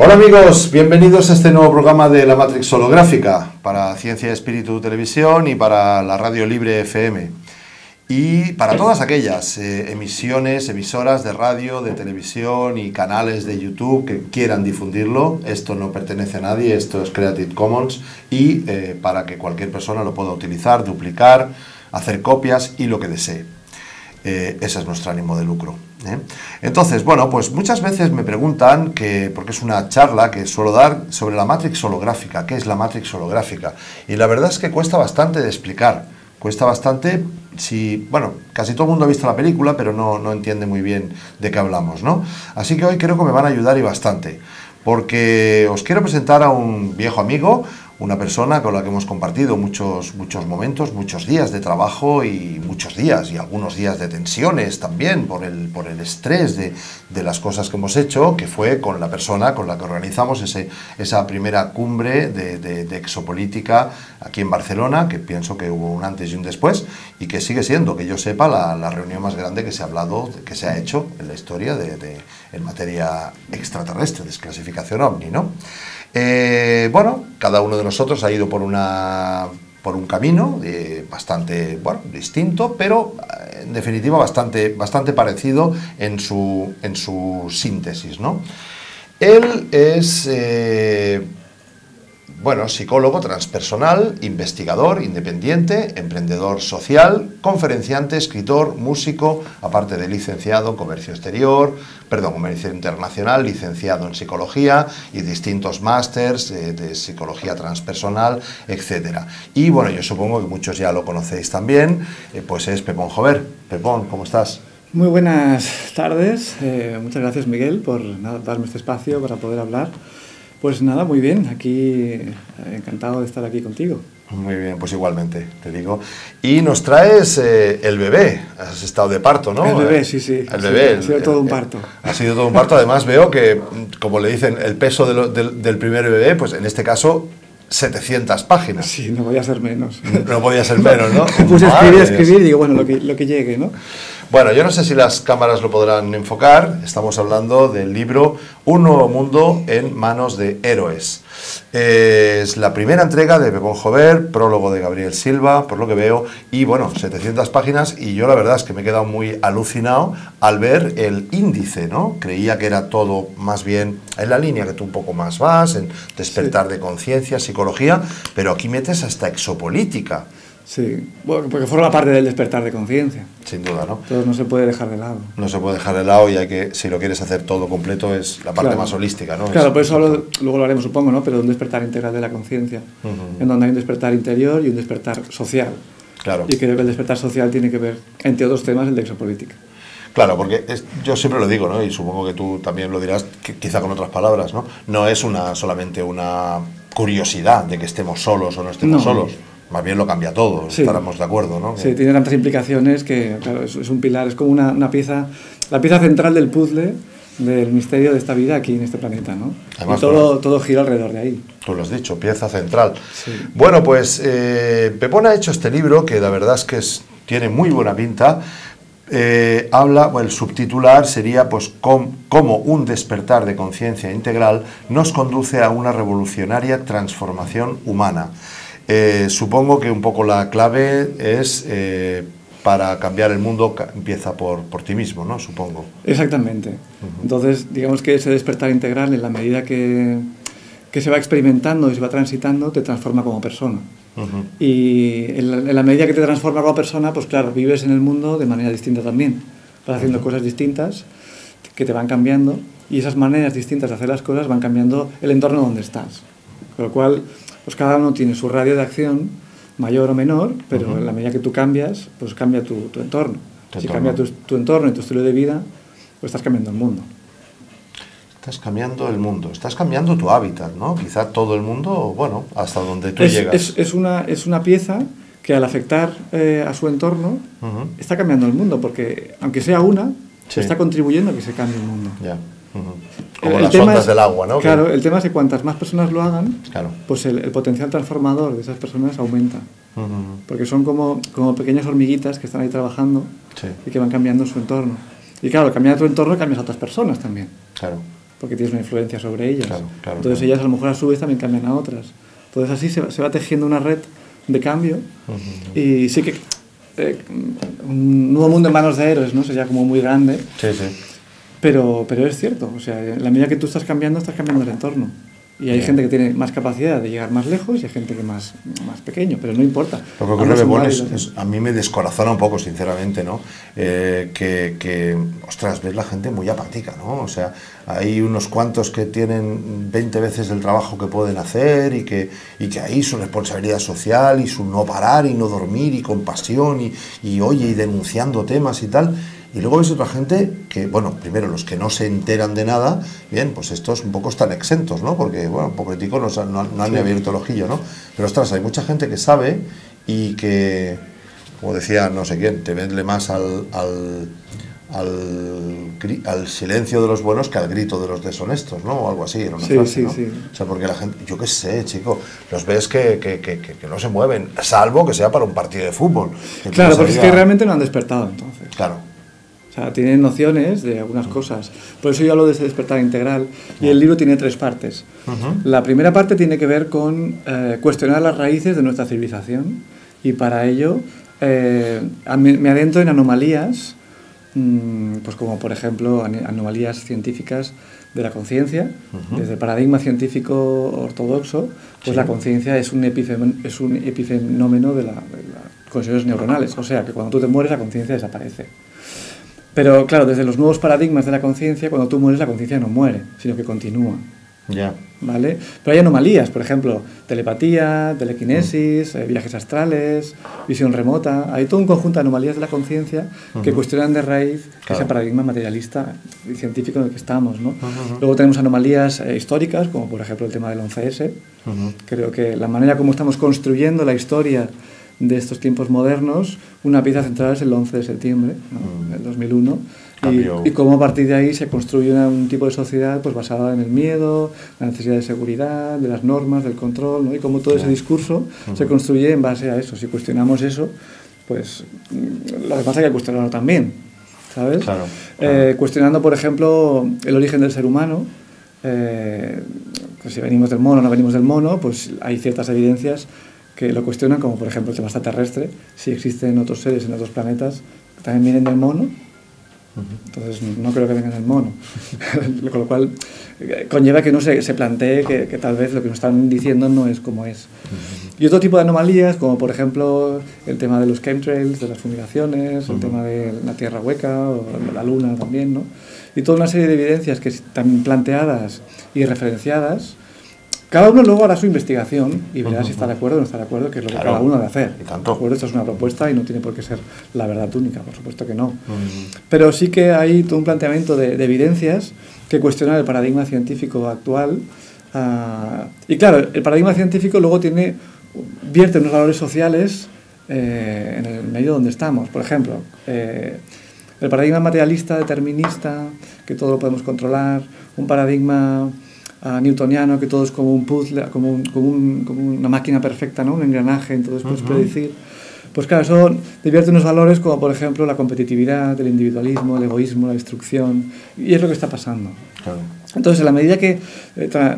Hola amigos, bienvenidos a este nuevo programa de la Matrix Holográfica para Ciencia y Espíritu Televisión y para la Radio Libre FM. Y para todas aquellas emisoras de radio, de televisión y canales de YouTube que quieran difundirlo. Esto no pertenece a nadie, esto es Creative Commons y para que cualquier persona lo pueda utilizar, duplicar, hacer copias y lo que desee. Ese es nuestro ánimo de lucro. Entonces, bueno, pues muchas veces me preguntan, porque es una charla que suelo dar sobre la Matrix holográfica, ¿qué es la Matrix holográfica? Y la verdad es que cuesta bastante de explicar, cuesta bastante, bueno, casi todo el mundo ha visto la película, pero no entiende muy bien de qué hablamos, ¿no? Así que hoy creo que me van a ayudar y bastante, porque os quiero presentar a un viejo amigo, una persona con la que hemos compartido muchos momentos, muchos días de trabajo y muchos días y algunos días de tensiones también por el estrés de las cosas que hemos hecho, que fue con la persona con la que organizamos esa primera cumbre de exopolítica aquí en Barcelona, que pienso que hubo un antes y un después y que sigue siendo, que yo sepa, la reunión más grande que se ha hecho en la historia en materia extraterrestre, desclasificación OVNI, ¿no? Bueno, cada uno de nosotros ha ido por un camino bastante, bueno, distinto, pero en definitiva bastante parecido en su síntesis, ¿no? Él es, bueno, psicólogo transpersonal, investigador independiente, emprendedor social, conferenciante, escritor, músico, aparte de licenciado en comercio internacional, licenciado en psicología y distintos másters de psicología transpersonal, etcétera. Y bueno, yo supongo que muchos ya lo conocéis también, pues es Pepón Jover. Pepón, ¿cómo estás? Muy buenas tardes, muchas gracias Miguel por darme este espacio para poder hablar. Pues nada, muy bien, aquí encantado de estar aquí contigo. Muy bien, pues igualmente, te digo. Y nos traes el bebé, has estado de parto, ¿no? El bebé, sí. El bebé. Ha sido todo un parto. Ha sido todo un parto, además veo que, como le dicen, el peso del primer bebé, pues en este caso 700 páginas. Sí, no podía ser menos. No podía ser menos, ¿no? Me puse a escribir y digo, bueno, lo que llegue, ¿no? Bueno, yo no sé si las cámaras lo podrán enfocar. Estamos hablando del libro Un nuevo mundo en manos de héroes. Es la primera entrega de Pepón Jover, prólogo de Gabriel Silva, por lo que veo, y bueno, 700 páginas, y yo la verdad es que me he quedado muy alucinado al ver el índice, ¿no? Creía que era todo más bien en la línea que tú un poco más vas, en despertar de conciencia, psicología, pero aquí metes hasta exopolítica. Sí, bueno, porque forma parte del despertar de conciencia. Sin duda, ¿no? Todo no se puede dejar de lado. No se puede dejar de lado y hay que, si lo quieres hacer todo completo, es la parte más holística, ¿no? Claro, por eso luego lo haremos, supongo, ¿no? Pero un despertar integral de la conciencia, en donde hay un despertar interior y un despertar social. Claro. Y creo que el despertar social tiene que ver, entre otros temas, el de exopolítica. Claro, porque yo siempre lo digo, ¿no? Y supongo que tú también lo dirás, quizá con otras palabras, ¿no? No es solamente una curiosidad de que estemos solos o no estemos solos. Más bien lo cambia todo, sí. Estaremos de acuerdo, ¿no? Sí, tiene tantas implicaciones que, claro, es un pilar, es como una pieza, la pieza central del puzzle del misterio de esta vida aquí en este planeta, ¿no? Además, y todo gira alrededor de ahí. Tú lo has dicho, pieza central. Sí. Bueno, pues Pepón ha hecho este libro que la verdad es que tiene muy buena pinta. Bueno, el subtitular sería pues cómo un despertar de conciencia integral nos conduce a una revolucionaria transformación humana. Supongo que un poco la clave es para cambiar el mundo empieza por ti mismo, ¿no? Supongo. Exactamente. Entonces, digamos que ese despertar integral, en la medida que se va experimentando y se va transitando, te transforma como persona. Y en la medida que te transforma como persona, pues claro, vives en el mundo de manera distinta también. Vas haciendo cosas distintas que te van cambiando y esas maneras distintas de hacer las cosas van cambiando el entorno donde estás. Con lo cual, pues cada uno tiene su radio de acción, mayor o menor, pero en la medida que tú cambias, pues cambia tu entorno. Si cambia tu entorno y tu estilo de vida, pues estás cambiando el mundo. Estás cambiando el mundo, estás cambiando tu hábitat, ¿no? Quizá todo el mundo, bueno, hasta donde tú llegas. Es una pieza que al afectar a su entorno está cambiando el mundo, porque aunque sea una, está contribuyendo a que se cambie el mundo. Ya. Como las ondas del agua, ¿no? Claro, el tema es que cuantas más personas lo hagan, pues el potencial transformador de esas personas aumenta. Porque son como pequeñas hormiguitas que están ahí trabajando y que van cambiando su entorno. Y claro, al cambiar tu entorno cambias a otras personas también. Claro. porque tienes una influencia sobre ellas. Entonces claro. ellas a lo mejor a su vez también cambian a otras. Entonces así se va tejiendo una red de cambio y sí que un nuevo mundo en manos de héroes, ¿no? Sería como muy grande. Sí. Pero es cierto, o sea, en la medida que tú estás cambiando el entorno. Y hay gente que tiene más capacidad de llegar más lejos y hay gente que más pequeño, pero no importa. Lo que ocurre, Bebón, a mí me descorazona un poco, sinceramente, ¿no? Ostras, ves la gente muy apática, ¿no? O sea, hay unos cuantos que tienen 20 veces el trabajo que pueden hacer y que ahí su responsabilidad social y su no parar y no dormir y compasión y oye, y denunciando temas y tal. Y luego ves otra gente que, bueno, primero los que no se enteran de nada, bien, pues estos un poco están exentos, ¿no? Porque, bueno, un poquetico no han ni abierto el ojillo, ¿no? Pero, ostras, hay mucha gente que sabe y que, como decía no sé quién, te vende más al silencio de los buenos que al grito de los deshonestos, ¿no? O algo así, era una frase, ¿no? Sí. O sea, porque la gente, yo qué sé, chico, los ves que no se mueven, salvo que sea para un partido de fútbol. Claro, porque es que realmente no han despertado, entonces. Claro. O sea, tienen nociones de algunas cosas. Por eso yo hablo de ese despertar integral. Y el libro tiene 3 partes. La primera parte tiene que ver con cuestionar las raíces de nuestra civilización. Y para ello me adentro en anomalías, pues como por ejemplo anomalías científicas de la conciencia. Desde el paradigma científico ortodoxo, pues la conciencia es un epifenómeno de las conexiones neuronales. O sea, que cuando tú te mueres la conciencia desaparece. Pero claro, desde los nuevos paradigmas de la conciencia, cuando tú mueres la conciencia no muere, sino que continúa. Ya. ¿Vale? Pero hay anomalías, por ejemplo, telepatía, telequinesis, viajes astrales, visión remota. Hay todo un conjunto de anomalías de la conciencia que cuestionan de raíz ese paradigma materialista y científico en el que estamos, ¿no? Luego tenemos anomalías históricas, como por ejemplo el tema del 11S. Creo que la manera como estamos construyendo la historia de estos tiempos modernos, una pieza central es el 11 de septiembre, ¿no? Del 2001, y cómo a partir de ahí se construye un tipo de sociedad pues basada en el miedo, la necesidad de seguridad, de las normas, del control, ¿no? Y cómo todo ese discurso se construye en base a eso. Si cuestionamos eso, pues lo demás hay que cuestionarlo también, ¿sabes? Claro. Cuestionando, por ejemplo, el origen del ser humano, pues si venimos del mono o no venimos del mono, pues hay ciertas evidencias que lo cuestionan, como por ejemplo el tema extraterrestre, si existen otros seres en otros planetas que también vienen del mono. Entonces no creo que vengan del mono. Con lo cual conlleva que uno se plantee que tal vez lo que nos están diciendo no es como es. Y otro tipo de anomalías, como por ejemplo el tema de los chemtrails, de las fumigaciones, el tema de la tierra hueca o la luna también, ¿no? Y toda una serie de evidencias que están planteadas y referenciadas. Cada uno luego hará su investigación y verá si está de acuerdo o no está de acuerdo, que es lo que cada uno debe hacer. Y tanto. Por esto es una propuesta y no tiene por qué ser la verdad única, por supuesto que no. Pero sí que hay todo un planteamiento de evidencias que cuestionan el paradigma científico actual. Y claro, el paradigma científico luego vierte unos valores sociales en el medio donde estamos. Por ejemplo, el paradigma materialista, determinista, que todo lo podemos controlar, un paradigma newtoniano, que todo es como un puzzle, como una máquina perfecta, ¿no? Un engranaje, entonces puedes predecir. Pues claro, eso divierte unos valores como por ejemplo la competitividad, el individualismo, el egoísmo, la destrucción, y es lo que está pasando. Claro. Entonces, en la medida que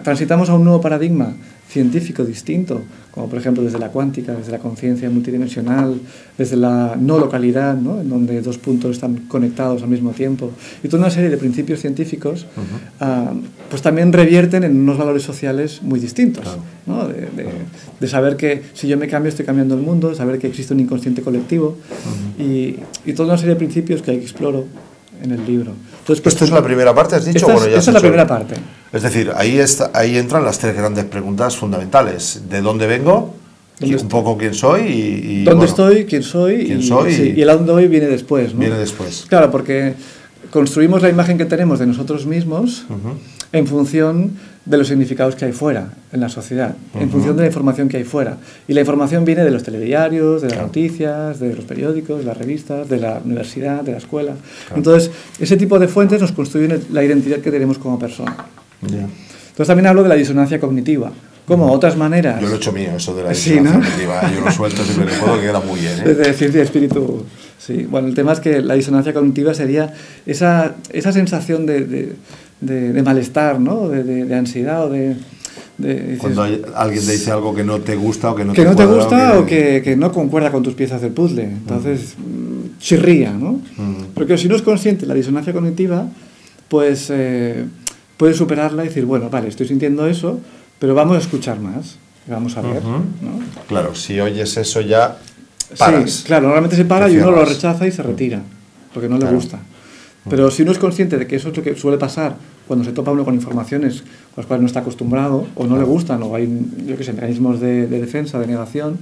transitamos a un nuevo paradigma científico distinto, como por ejemplo desde la cuántica, desde la conciencia multidimensional, desde la no localidad, ¿no? En donde 2 puntos están conectados al mismo tiempo, y toda una serie de principios científicos, pues también revierten en unos valores sociales muy distintos, ¿no? De saber que si yo me cambio estoy cambiando el mundo, de saber que existe un inconsciente colectivo, y toda una serie de principios que exploro en el libro. Entonces, pues, ¿esto es la primera parte, has dicho? Esta es la primera parte. Es decir, ahí entran las 3 grandes preguntas fundamentales. ¿De dónde vengo? Un poco quién soy y ¿dónde estoy? ¿Quién soy? Y el a dónde voy viene después, ¿no? Viene después. Claro, porque construimos la imagen que tenemos de nosotros mismos en función de los significados que hay fuera, en la sociedad, en función de la información que hay fuera. Y la información viene de los telediarios, de las noticias, de los periódicos, de las revistas, de la universidad, de la escuela. Entonces, ese tipo de fuentes nos construyen la identidad que tenemos como persona. Entonces, también hablo de la disonancia cognitiva. Como otras maneras... Yo lo he hecho mío, eso de la disonancia cognitiva. Yo lo suelto siempre que puedo, que queda muy bien, ¿eh? Desde ciencia y espíritu... Sí, bueno, el tema es que la disonancia cognitiva sería esa sensación de de malestar, ¿no? De ansiedad o de cuando alguien te dice algo que no te gusta o que no te gusta o que no concuerda con tus piezas del puzzle, entonces chirría, ¿no? Porque si no es consciente de la disonancia cognitiva, pues puedes superarla y decir, bueno, vale, estoy sintiendo eso, pero vamos a escuchar más, vamos a ver, ¿no? Claro, si oyes eso ya paras. Sí, claro, normalmente se para y uno lo rechaza y se retira, porque no le gusta. Pero si uno es consciente de que eso es lo que suele pasar cuando se topa uno con informaciones con las cuales no está acostumbrado o no le gustan o hay, yo qué sé, mecanismos de defensa, de negación,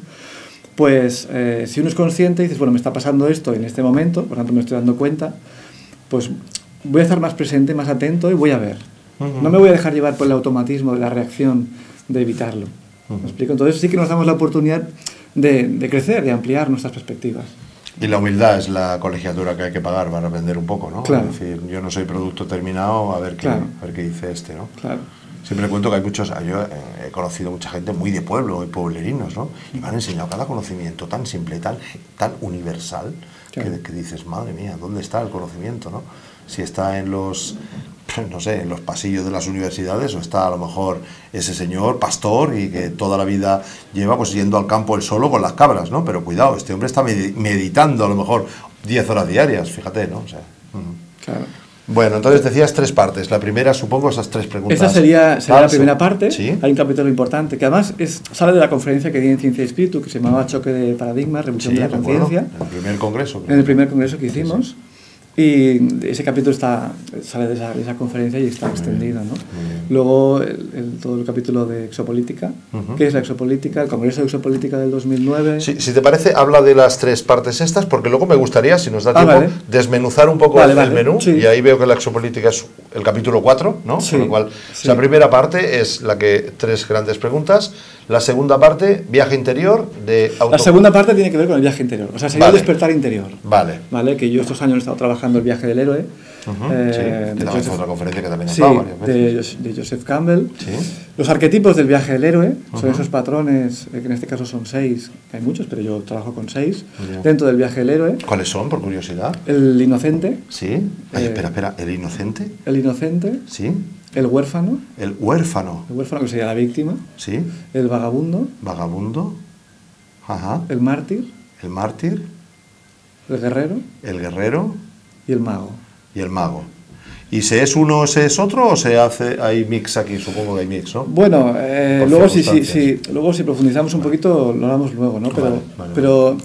pues si uno es consciente y dices, bueno, me está pasando esto en este momento, por tanto me estoy dando cuenta, pues voy a estar más presente, más atento y voy a ver. No me voy a dejar llevar por el automatismo de la reacción de evitarlo. ¿Me explico? Entonces sí que nos damos la oportunidad de crecer, de ampliar nuestras perspectivas. Y la humildad es la colegiatura que hay que pagar para aprender un poco, ¿no? Claro. Es decir, yo no soy producto terminado, a ver qué dice este, ¿no? Claro. Siempre cuento que hay muchos, yo he conocido mucha gente muy de pueblo, muy pueblerinos, ¿no? Y me han enseñado cada conocimiento tan simple, tan universal, claro, que dices, madre mía, ¿dónde está el conocimiento, no? Si está en los, no sé, en los pasillos de las universidades o está a lo mejor ese señor pastor y que toda la vida lleva pues yendo al campo él solo con las cabras, ¿no? Pero cuidado, este hombre está meditando a lo mejor 10 horas diarias, fíjate, ¿no? O sea, claro. Bueno, entonces decías 3 partes. La primera, supongo, esas 3 preguntas. Esa sería la primera parte. ¿Sí? Hay un capítulo importante que además sale de la conferencia que di en Ciencia y Espíritu, que se llamaba Choque de Paradigmas, Revolución de la Conciencia. En el primer congreso. En el primer congreso que hicimos. Sí. Y ese capítulo sale de esa conferencia y está extendido, ¿no? Luego todo el capítulo de exopolítica. ¿Qué es la exopolítica? El Congreso de Exopolítica del 2009. Sí, si te parece, habla de las 3 partes estas, porque luego me gustaría, si nos da tiempo, desmenuzar un poco el menú. Sí. Y ahí veo que la exopolítica es el capítulo 4, ¿no? Sí. Con lo cual, la primera parte es la que 3 grandes preguntas. La segunda parte, viaje interior de La segunda parte tiene que ver con el viaje interior. O sea, sería el despertar interior. Vale. Que yo estos años he estado trabajando el viaje del héroe. De otra conferencia que también he estado varias veces. De Joseph Campbell. Los arquetipos del viaje del héroe son esos patrones, que en este caso son 6, hay muchos, pero yo trabajo con 6, dentro del viaje del héroe. ¿Cuáles son, por curiosidad? El inocente. Sí. Ay, espera, ¿el inocente? El inocente. Sí. El huérfano. El huérfano. El huérfano, que sería la víctima. Sí. El vagabundo. Vagabundo. Ajá. El mártir. El mártir. El guerrero. El guerrero. Y el mago. Y el mago. ¿Y se es uno o se es otro o se hace, hay mix aquí? Supongo que hay mix, ¿no? Bueno, luego si profundizamos un poquito lo hablamos luego, ¿no? Pero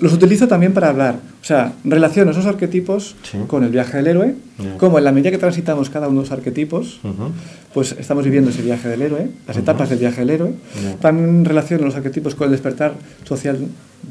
los utilizo también para hablar. O sea, relaciono esos arquetipos con el viaje del héroe, como en la medida que transitamos cada uno de los arquetipos, pues estamos viviendo ese viaje del héroe, las etapas del viaje del héroe. También relaciono los arquetipos con el despertar social,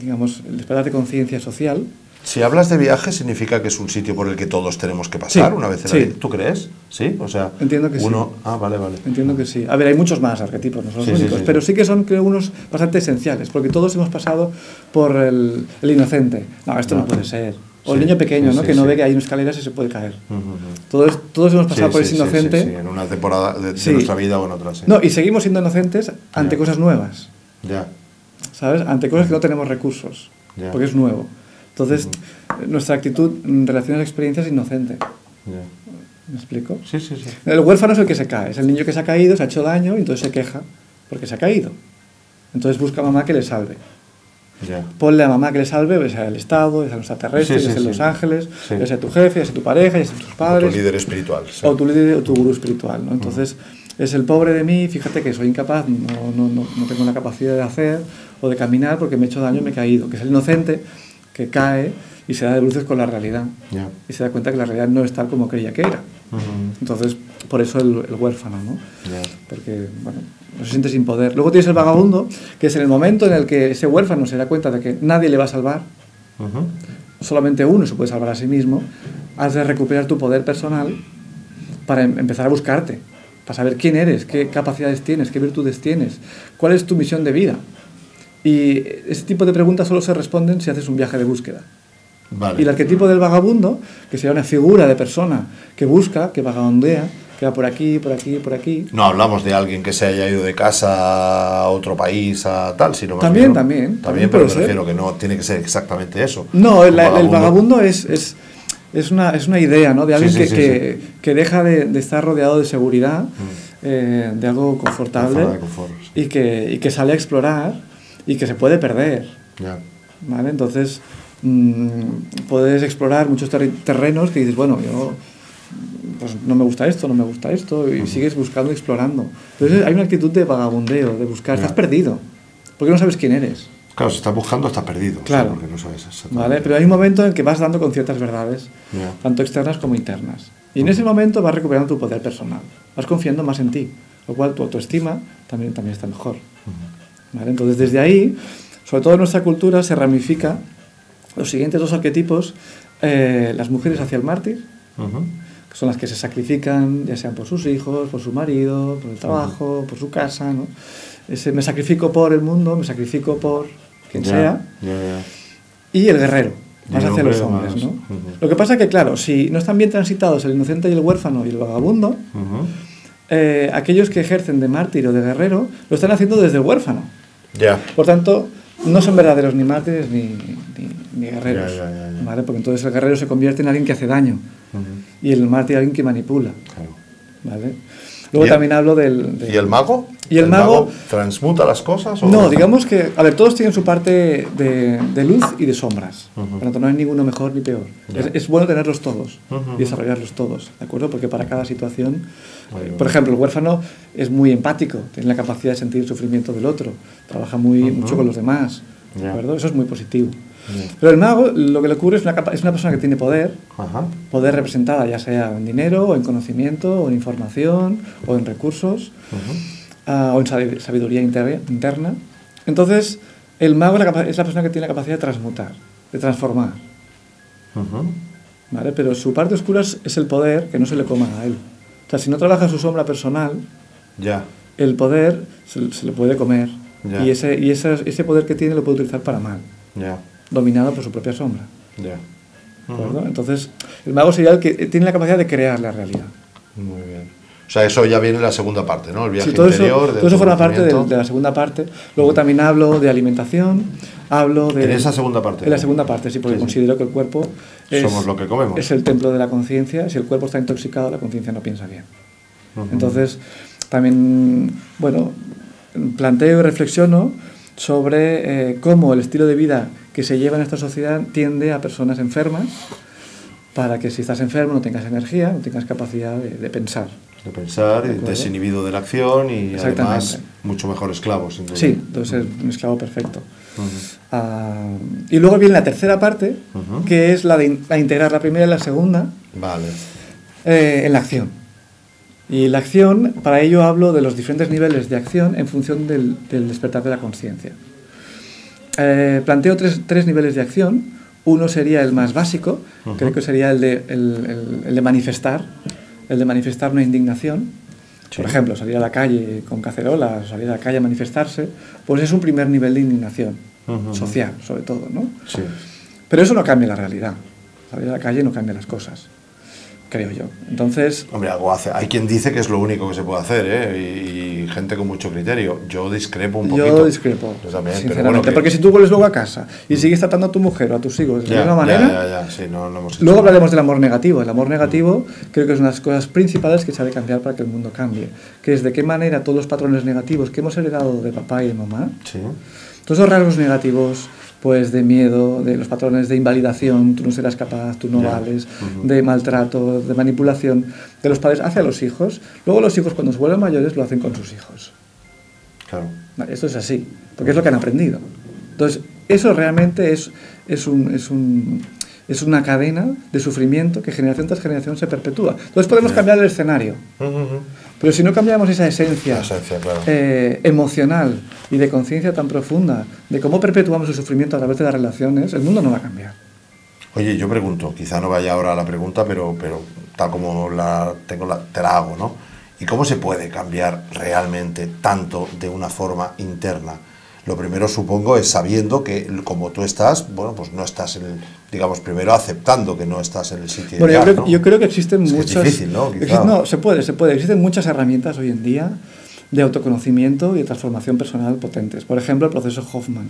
digamos, el despertar de conciencia social. Si hablas de viaje, significa que es un sitio por el que todos tenemos que pasar una vez en la vida. ¿Tú crees? ¿Sí? O sea, entiendo que sí. Ah, vale. Entiendo que sí. A ver, hay muchos más arquetipos, no son los únicos, pero sí que son, creo, unos bastante esenciales, porque todos hemos pasado por el inocente. No, esto no puede ser. O el niño pequeño, ¿no? Que no ve que hay escaleras y se puede caer. Todos hemos pasado por ese inocente. Sí, en una temporada de nuestra vida o en otra. No, y seguimos siendo inocentes ante cosas nuevas. Ya. ¿Sabes? Ante cosas que no tenemos recursos, porque es nuevo. Entonces, nuestra actitud en relación a la experiencia es inocente. ¿Me explico? Sí. El huérfano es el que se cae, es el niño que se ha caído, se ha hecho daño y entonces se queja porque se ha caído. Entonces busca a mamá que le salve. Ponle a mamá que le salve, ya sea el Estado, ya sea un extraterrestre, ya sea Los Ángeles, ya sea tu jefe, ya sea tu pareja, ya sea tus padres. O tu líder espiritual. O tu líder o tu gurú espiritual, ¿no? Entonces, es el pobre de mí, fíjate que soy incapaz, no tengo la capacidad de hacer o de caminar porque me he hecho daño y me he caído. Que es el inocente que cae y se da de bruces con la realidad. Y se da cuenta que la realidad no es tal como creía que era. Entonces, por eso el huérfano, ¿no? Porque, bueno, no se siente sin poder. Luego tienes el vagabundo, que es en el momento en el que ese huérfano se da cuenta de que nadie le va a salvar, solamente uno se puede salvar a sí mismo, has de recuperar tu poder personal para empezar a buscarte, para saber quién eres, qué capacidades tienes, qué virtudes tienes, cuál es tu misión de vida. Y ese tipo de preguntas solo se responden si haces un viaje de búsqueda. Y el arquetipo del vagabundo, que sería una figura de persona que busca, que vagabundea, que va por aquí, por aquí, por aquí. No hablamos de alguien que se haya ido de casa a otro país, a tal, sino más también, bien, pero me refiero que no tiene que ser exactamente eso. No, el vagabundo es es una idea, ¿no? De alguien Sí, que deja de estar rodeado de seguridad, de algo confortable, de confort, sí. y que sale a explorar y que se puede perder. Ya. ¿Vale? Entonces, puedes explorar muchos terrenos que dices, bueno, yo pues no me gusta esto, y sigues buscando y explorando. Entonces hay una actitud de vagabundeo, de buscar, estás perdido, porque no sabes quién eres. Claro, si estás buscando estás perdido, claro. Porque no sabes exactamente. ¿Vale? Pero hay un momento en que vas dando con ciertas verdades, tanto externas como internas. Y en ese momento vas recuperando tu poder personal, vas confiando más en ti, lo cual tu autoestima también está mejor. ¿Vale? Entonces desde ahí, sobre todo en nuestra cultura, se ramifica los siguientes dos arquetipos: las mujeres hacia el mártir, que son las que se sacrifican, ya sean por sus hijos, por su marido, por el trabajo, por su casa, ¿no? Me sacrifico por el mundo, me sacrifico por quien sea. Y el guerrero, más hacia los hombres, ¿no? Lo que pasa es que, claro, si no están bien transitados el inocente y el huérfano y el vagabundo, aquellos que ejercen de mártir o de guerrero lo están haciendo desde el huérfano. Por tanto, no son verdaderos ni mártires ni guerreros, ¿vale? Porque entonces el guerrero se convierte en alguien que hace daño y el mártir alguien que manipula, ¿vale? Luego también hablo del... ¿Y el mago? ¿Y el mago transmuta las cosas? ¿O? No, digamos que... A ver, todos tienen su parte de luz y de sombras. Por lo tanto, no hay ninguno mejor ni peor. Es bueno tenerlos todos y desarrollarlos todos, ¿de acuerdo? Porque para cada situación... Por ejemplo, el huérfano es muy empático, tiene la capacidad de sentir el sufrimiento del otro, trabaja mucho con los demás, ¿de acuerdo? Eso es muy positivo. Pero el mago, lo que le ocurre es una persona que tiene poder, poder representada ya sea en dinero, o en conocimiento, o en información, o en recursos, o en sabiduría interna. Entonces, el mago es la persona que tiene la capacidad de transmutar, de transformar. ¿Vale? Pero su parte oscura es el poder que no se le coma a él. O sea, si no trabaja su sombra personal, el poder se le puede comer. Y ese poder que tiene lo puede utilizar para mal. Dominado por su propia sombra. ¿De acuerdo? Entonces, el mago sería el que tiene la capacidad de crear la realidad. Muy bien. O sea, eso ya viene en la segunda parte, ¿no? El viaje todo interior. Todo eso forma parte de la segunda parte. Luego también hablo de alimentación, hablo de... ¿En esa segunda parte? En la segunda parte, sí, porque considero que el cuerpo somos lo que comemos. Es el templo de la conciencia. Si el cuerpo está intoxicado, la conciencia no piensa bien. Entonces, también, bueno, planteo y reflexiono sobre cómo el estilo de vida que se lleva en esta sociedad tiende a personas enfermas, para que si estás enfermo no tengas energía, no tengas capacidad de pensar. De pensar, desinhibido de la acción y además mucho mejor esclavo. Sí, entonces es un esclavo perfecto. Y luego viene la tercera parte, que es la de integrar la primera y la segunda en la acción. Y la acción, para ello hablo de los diferentes niveles de acción en función del despertar de la conciencia. Planteo tres niveles de acción. Uno sería el más básico, creo que sería el de manifestar una indignación. Por ejemplo, salir a la calle con cacerolas, salir a la calle a manifestarse, pues es un primer nivel de indignación, social sobre todo, ¿no? Sí. Pero eso no cambia la realidad. Salir a la calle no cambia las cosas, creo yo. Entonces... Hombre, algo hace. Hay quien dice que es lo único que se puede hacer, y gente con mucho criterio. Yo discrepo un poquito. Yo discrepo, también, sinceramente. Pero porque si tú vuelves luego a casa y sigues tratando a tu mujer o a tus hijos de la misma manera... Sí, no hemos hecho luego hablaremos del amor negativo. El amor negativo creo que es una de las cosas principales que se ha de cambiar para que el mundo cambie. Que es de qué manera todos los patrones negativos que hemos heredado de papá y de mamá, todos esos rasgos negativos, pues de miedo, de los patrones de invalidación, tú no serás capaz, tú no vales, de maltrato, de manipulación de los padres hacia los hijos. Luego los hijos, cuando se vuelven mayores, lo hacen con sus hijos. Claro. Esto es así, porque es lo que han aprendido. Entonces, eso realmente es una cadena de sufrimiento que generación tras generación se perpetúa. Entonces podemos cambiar el escenario. Pero si no cambiamos esa esencia emocional y de conciencia tan profunda de cómo perpetuamos el sufrimiento a través de las relaciones, el mundo no va a cambiar. Oye, yo pregunto, quizá no vaya ahora a la pregunta, pero tal como te la hago, ¿no? ¿Y cómo se puede cambiar realmente tanto de una forma interna? Lo primero, supongo, es sabiendo que como tú estás, bueno, pues no estás digamos, primero aceptando que no estás en el sitio ideal, yo creo que existen muchas... Es difícil, ¿no? No, se puede. Existen muchas herramientas hoy en día de autoconocimiento y de transformación personal potentes. Por ejemplo, el proceso Hoffman,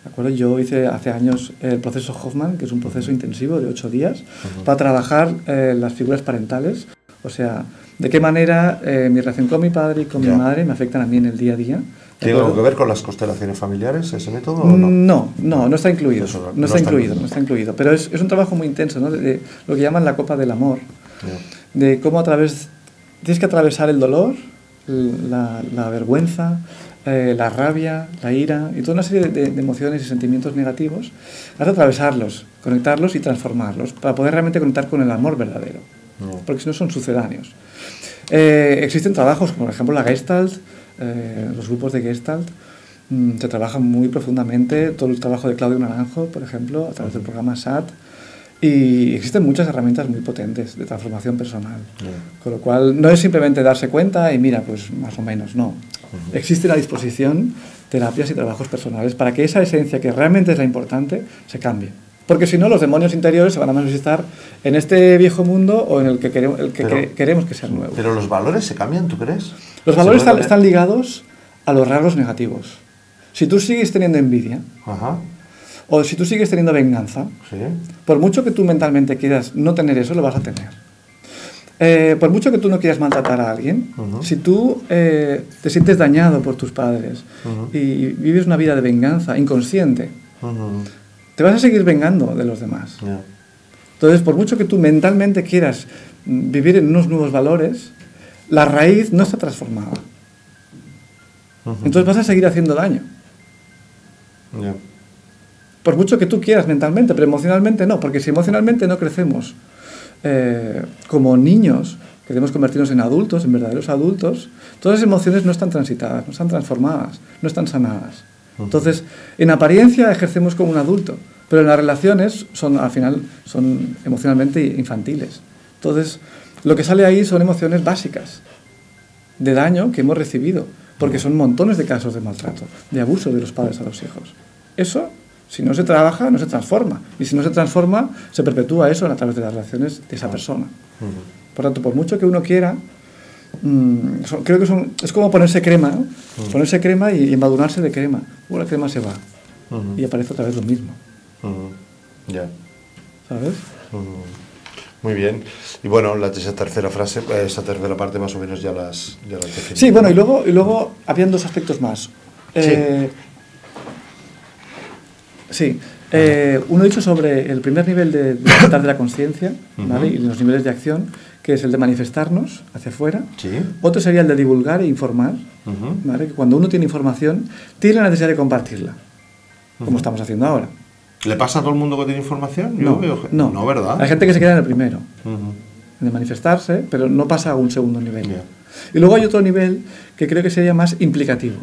¿De acuerdo? Yo hice hace años el proceso Hoffman, que es un proceso intensivo de 8 días, para trabajar las figuras parentales, o sea, de qué manera mi relación con mi padre y con mi madre me afectan a mí en el día a día. ¿Tiene algo que ver con las constelaciones familiares ese método o no? No está incluido. Eso no está incluido. Pero es un trabajo muy intenso, ¿no? De lo que llaman la copa del amor. De cómo tienes que atravesar el dolor, la vergüenza, la rabia, la ira y toda una serie de emociones y sentimientos negativos. Has de atravesarlos, conectarlos y transformarlos para poder realmente conectar con el amor verdadero. Porque si no son sucedáneos. Existen trabajos como por ejemplo la Gestalt, los grupos de Gestalt. Se trabaja muy profundamente todo el trabajo de Claudio Naranjo, por ejemplo, a través del programa SAT. Y existen muchas herramientas muy potentes de transformación personal. Con lo cual, no es simplemente darse cuenta y mira, pues más o menos, no. Existe a disposición terapias y trabajos personales para que esa esencia, que realmente es la importante, se cambie. Porque si no, los demonios interiores se van a manifestar en este viejo mundo o en el que queremos que sea nuevo. Pero los valores se cambian, ¿tú crees? Los valores están ligados a los rasgos negativos. Si tú sigues teniendo envidia, o si tú sigues teniendo venganza, por mucho que tú mentalmente quieras no tener eso, lo vas a tener. Por mucho que tú no quieras maltratar a alguien, si tú te sientes dañado por tus padres y vives una vida de venganza inconsciente, te vas a seguir vengando de los demás. Entonces, por mucho que tú mentalmente quieras vivir en unos nuevos valores, la raíz no está transformada. Entonces vas a seguir haciendo daño. Por mucho que tú quieras mentalmente, pero emocionalmente no, porque si emocionalmente no crecemos como niños, queremos convertirnos en adultos, en verdaderos adultos, todas esas emociones no están transitadas, no están transformadas, no están sanadas. Entonces, en apariencia ejercemos como un adulto, pero en las relaciones al final son emocionalmente infantiles. Entonces, lo que sale ahí son emociones básicas de daño que hemos recibido, porque son montones de casos de maltrato, de abuso de los padres a los hijos. Eso, si no se trabaja, no se transforma. Y si no se transforma, se perpetúa eso a través de las relaciones de esa persona. Por tanto, por mucho que uno quiera, creo que es como ponerse crema, ¿no? Ponerse crema y embadurnarse de crema. La crema se va y aparece otra vez lo mismo. ¿Sabes? Muy bien. Y bueno, esa tercera parte más o menos ya las definido. Sí, bueno, y luego habían dos aspectos más. Uno dicho sobre el primer nivel de despertar de la conciencia, ¿vale? Y los niveles de acción, que es el de manifestarnos hacia afuera. Otro sería el de divulgar e informar, ¿vale? Que cuando uno tiene información, tiene la necesidad de compartirla, como estamos haciendo ahora. ¿Le pasa a todo el mundo que tiene información? No, ¿verdad? Hay gente que se queda en el primero, de manifestarse, pero no pasa a un segundo nivel. Y luego hay otro nivel que creo que sería más implicativo,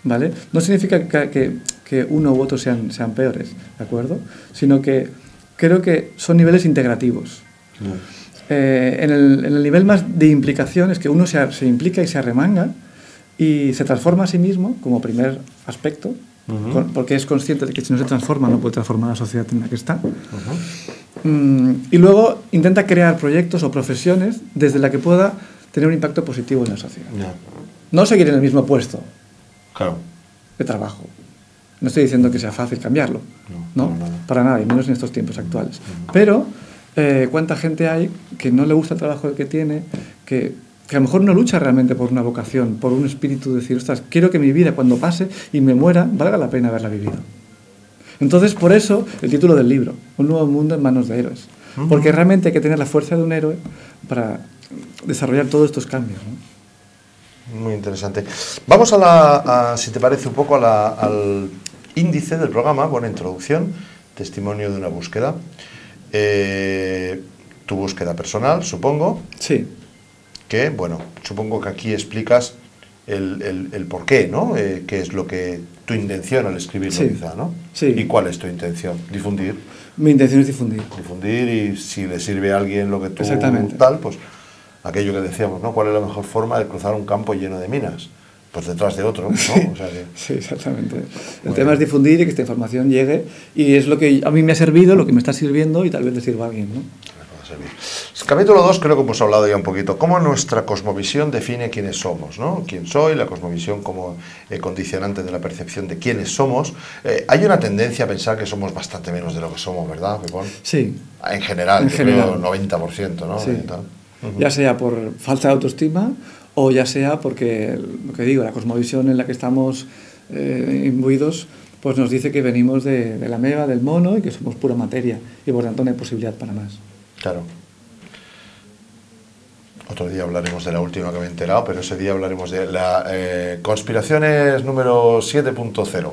¿vale? No significa que uno u otro sean peores, ¿de acuerdo? Sino que creo que son niveles integrativos. En el nivel más de implicación es que uno se implica y se arremanga y se transforma a sí mismo como primer aspecto, porque es consciente de que si no se transforma no puede transformar la sociedad en la que está. Y luego intenta crear proyectos o profesiones desde la que pueda tener un impacto positivo en la sociedad. No seguir en el mismo puesto de trabajo. No estoy diciendo que sea fácil cambiarlo, ¿no? Para nada, y menos en estos tiempos actuales. Pero cuánta gente hay que no le gusta el trabajo que tiene, que a lo mejor no lucha realmente por una vocación, por un espíritu de decir, ostras, quiero que mi vida cuando pase y me muera valga la pena haberla vivido. Entonces, por eso el título del libro, Un nuevo mundo en manos de héroes. Porque realmente hay que tener la fuerza de un héroe para desarrollar todos estos cambios, ¿no? Muy interesante. Vamos si te parece, un poco al índice del programa, buena introducción, testimonio de una búsqueda. Tu búsqueda personal, supongo. Sí. Que, bueno, supongo que aquí explicas el por qué, ¿no? Qué es lo que tu intención al escribirlo, quizá, ¿no? Sí. ¿Y cuál es tu intención? Difundir. Mi intención es difundir. Difundir, y si le sirve a alguien lo que tú tal, pues aquello que decíamos, ¿no? ¿Cuál es la mejor forma de cruzar un campo lleno de minas? Pues detrás de otro, ¿no? O sea que... Sí, exactamente. El tema es difundir y que esta información llegue, y es lo que a mí me ha servido, lo que me está sirviendo, y tal vez le sirva a alguien, ¿no? Capítulo 2 creo que hemos hablado ya un poquito. Cómo nuestra cosmovisión define quiénes somos, ¿no? Quién soy, la cosmovisión como condicionante de la percepción de quiénes somos. Hay una tendencia a pensar que somos bastante menos de lo que somos, ¿verdad, Pepón? Sí. En general, en general. Creo 90%, ¿no? Sí. Ya sea por falta de autoestima o ya sea porque, lo que digo, la cosmovisión en la que estamos imbuidos pues nos dice que venimos de la ameba, del mono y que somos pura materia y por tanto no hay posibilidad para más. Claro. Otro día hablaremos de la última que me he enterado, pero ese día hablaremos de la conspiraciones número 7.0.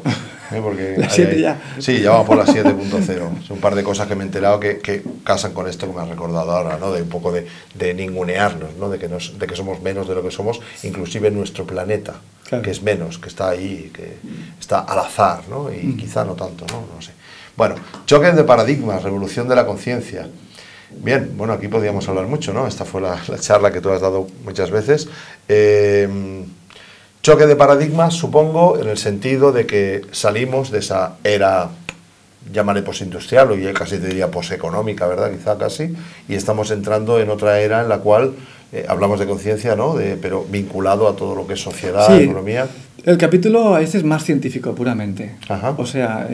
Porque la 7 ya. Sí, ya vamos por la 7.0. Son un par de cosas que me he enterado que casan con esto que me has recordado ahora, ¿no? De un poco de ningunearnos, ¿no? De que somos menos de lo que somos, inclusive en nuestro planeta, claro, que es menos, que está ahí, que está al azar, ¿no? Y quizá no tanto, ¿no? No sé. Bueno, choques de paradigmas, revolución de la conciencia. Bien, bueno, aquí podríamos hablar mucho, ¿no? Esta fue la charla que tú has dado muchas veces. Choque de paradigmas, supongo, en el sentido de que salimos de esa era, llamaré postindustrial, o ya casi te diría poseconómica, ¿verdad? Quizá casi, y estamos entrando en otra era en la cual hablamos de conciencia, ¿no? Pero vinculado a todo lo que es sociedad, sí, economía. El capítulo a este es más científico, puramente. Ajá. O sea,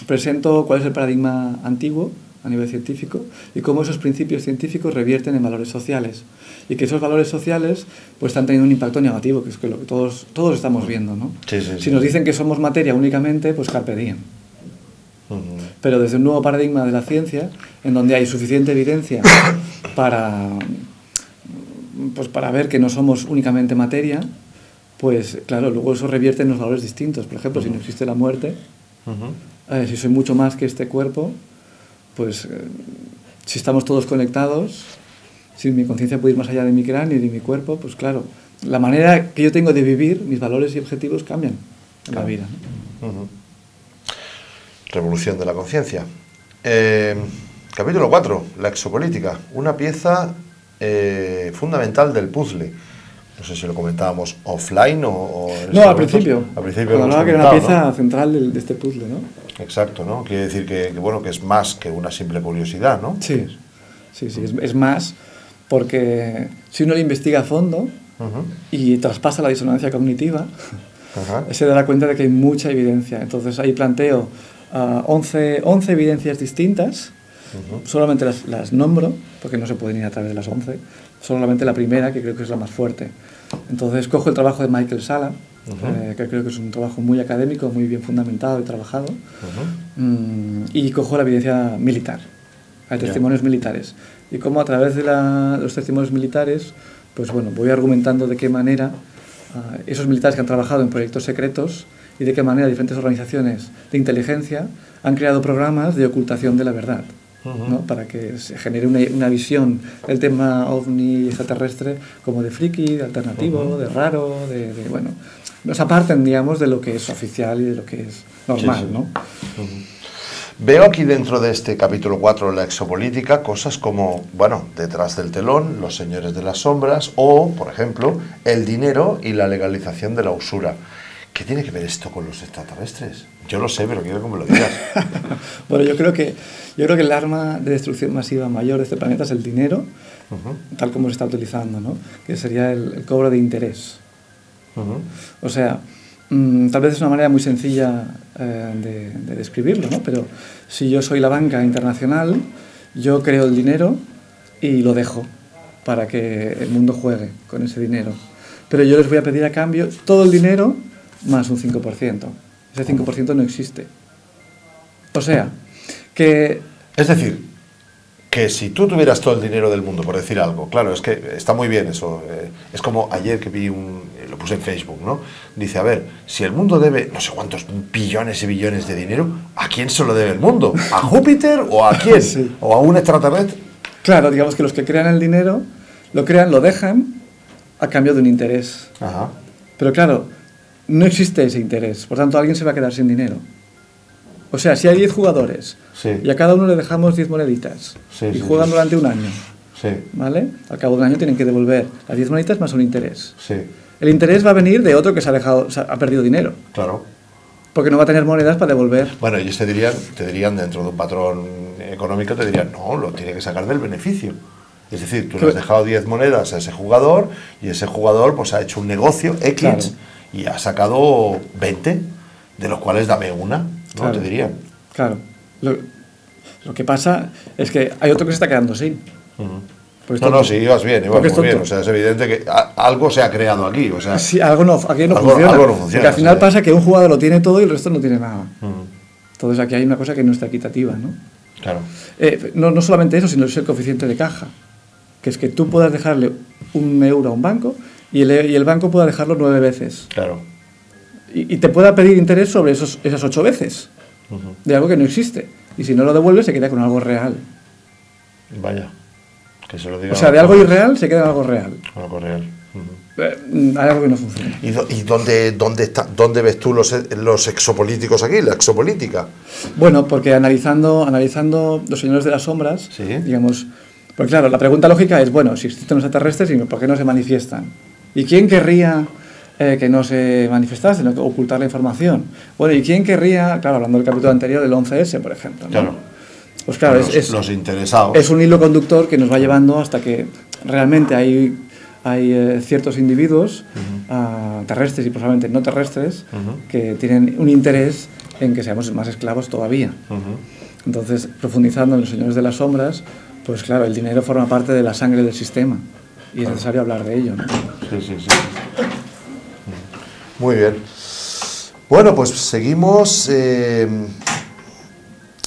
presento cuál es el paradigma antiguo a nivel científico y cómo esos principios científicos revierten en valores sociales y que esos valores sociales pues están teniendo un impacto negativo, que es lo que todos estamos viendo, ¿no? Sí, sí, si nos dicen que somos materia únicamente, pues carpe diem. Pero desde un nuevo paradigma de la ciencia, en donde hay suficiente evidencia para ver que no somos únicamente materia, pues claro, luego eso revierte en los valores distintos. Por ejemplo, si no existe la muerte, si soy mucho más que este cuerpo, pues si estamos todos conectados, si mi conciencia puede ir más allá de mi cráneo y de mi cuerpo, pues claro, la manera que yo tengo de vivir, mis valores y objetivos cambian en la vida, ¿no? Revolución de la conciencia. Capítulo 4, la exopolítica, una pieza fundamental del puzzle. No sé si lo comentábamos offline o no, al principio. Al principio hablaba que era una pieza central de este puzzle, ¿no? Exacto, ¿no? Quiere decir que es más que una simple curiosidad, ¿no? Sí, es más, porque si uno lo investiga a fondo y traspasa la disonancia cognitiva, se dará cuenta de que hay mucha evidencia. Entonces ahí planteo 11 evidencias distintas, solamente las nombro, porque no se pueden ir a través de las 11, solamente la primera, que creo que es la más fuerte. Entonces cojo el trabajo de Michael Salla, que creo que es un trabajo muy académico, muy bien fundamentado y trabajado, y cojo la evidencia militar, hay testimonios militares, y cómo a través de los testimonios militares, pues bueno, voy argumentando de qué manera esos militares que han trabajado en proyectos secretos y de qué manera diferentes organizaciones de inteligencia han creado programas de ocultación de la verdad, ¿no? Para que se genere una visión del tema ovni extraterrestre como de friki, de alternativo, de raro, bueno, nos aparten, digamos, de lo que es oficial y de lo que es normal, ¿no? Veo aquí dentro de este capítulo 4 de la exopolítica cosas como, bueno, detrás del telón, los señores de las sombras o, por ejemplo, el dinero y la legalización de la usura. ¿Qué tiene que ver esto con los extraterrestres? Yo lo sé, pero quiero que me lo digas. Bueno, yo creo que el arma de destrucción masiva mayor de este planeta es el dinero, tal como se está utilizando, ¿no? Que sería el cobro de interés. O sea, tal vez es una manera muy sencilla de describirlo, ¿no? Pero si yo soy la banca internacional, yo creo el dinero y lo dejo para que el mundo juegue con ese dinero. Pero yo les voy a pedir a cambio todo el dinero más un 5%. Ese 5% no existe. O sea, que... Es decir, que si tú tuvieras todo el dinero del mundo, por decir algo, claro, es que está muy bien eso. Es como ayer que vi lo puse en Facebook, ¿no? Dice, a ver, si el mundo debe no sé cuántos billones y billones de dinero, ¿a quién se lo debe el mundo? ¿A Júpiter o a quién? Sí. ¿O a un extraterrestre? Claro, digamos que los que crean el dinero, lo crean, lo dejan a cambio de un interés. Pero claro, no existe ese interés, por tanto alguien se va a quedar sin dinero. O sea, si hay 10 jugadores y a cada uno le dejamos 10 moneditas y juegan durante un año, ¿vale? Al cabo de un año tienen que devolver las 10 moneditas más un interés. El interés va a venir de otro que ha perdido dinero. Claro. Porque no va a tener monedas para devolver. Bueno, ellos te dirían dentro de un patrón económico, te dirían, no, lo tiene que sacar del beneficio. Es decir, tú le has dejado 10 monedas a ese jugador y ese jugador pues ha hecho un negocio X, claro, y ha sacado 20, de los cuales dame una, ¿no? Claro, te dirían. Claro. Lo que pasa es que hay otro que se está quedando sin. No, sí, ibas muy bien. O sea, es evidente que algo se ha creado aquí. O sea, sí, aquí no funciona. Algo no funciona. Porque al final pasa que un jugador lo tiene todo y el resto no tiene nada. Entonces aquí hay una cosa que no está equitativa, ¿no? Claro. No solamente eso, sino es el coeficiente de caja. Que es que tú puedas dejarle 1 euro a un banco y el banco pueda dejarlo 9 veces. Claro. Y te pueda pedir interés sobre esas 8 veces. De algo que no existe. Y si no lo devuelve, se queda con algo real. Vaya. Que se lo diga. O sea, de algo irreal se queda en algo real. Algo real. Hay algo que no funciona. ¿Y dónde ves tú los exopolíticos aquí, la exopolítica? Bueno, porque analizando los señores de las sombras, ¿sí? Digamos, porque claro, la pregunta lógica es, bueno, si existen los extraterrestres, ¿por qué no se manifiestan? ¿Y quién querría que no se manifestasen, sino ocultar la información? Bueno, ¿y quién querría, claro, hablando del capítulo anterior del 11S, por ejemplo, ¿no? Claro. Pues claro, los interesados. Es un hilo conductor que nos va llevando hasta que realmente hay ciertos individuos terrestres y probablemente no terrestres que tienen un interés en que seamos más esclavos todavía. Entonces, profundizando en los señores de las sombras, pues claro, el dinero forma parte de la sangre del sistema y es necesario hablar de ello, ¿no? Sí. Muy bien. Bueno, pues seguimos.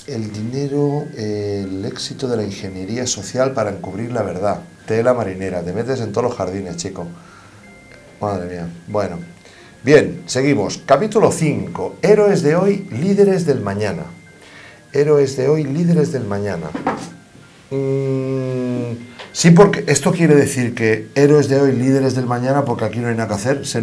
El dinero, el éxito de la ingeniería social para encubrir la verdad. Tela marinera, te metes en todos los jardines, chico. Madre mía. Bueno, bien, seguimos. Capítulo 5. Héroes de hoy, líderes del mañana. Héroes de hoy, líderes del mañana. Sí, porque esto quiere decir que héroes de hoy, líderes del mañana, porque aquí no hay nada que hacer, se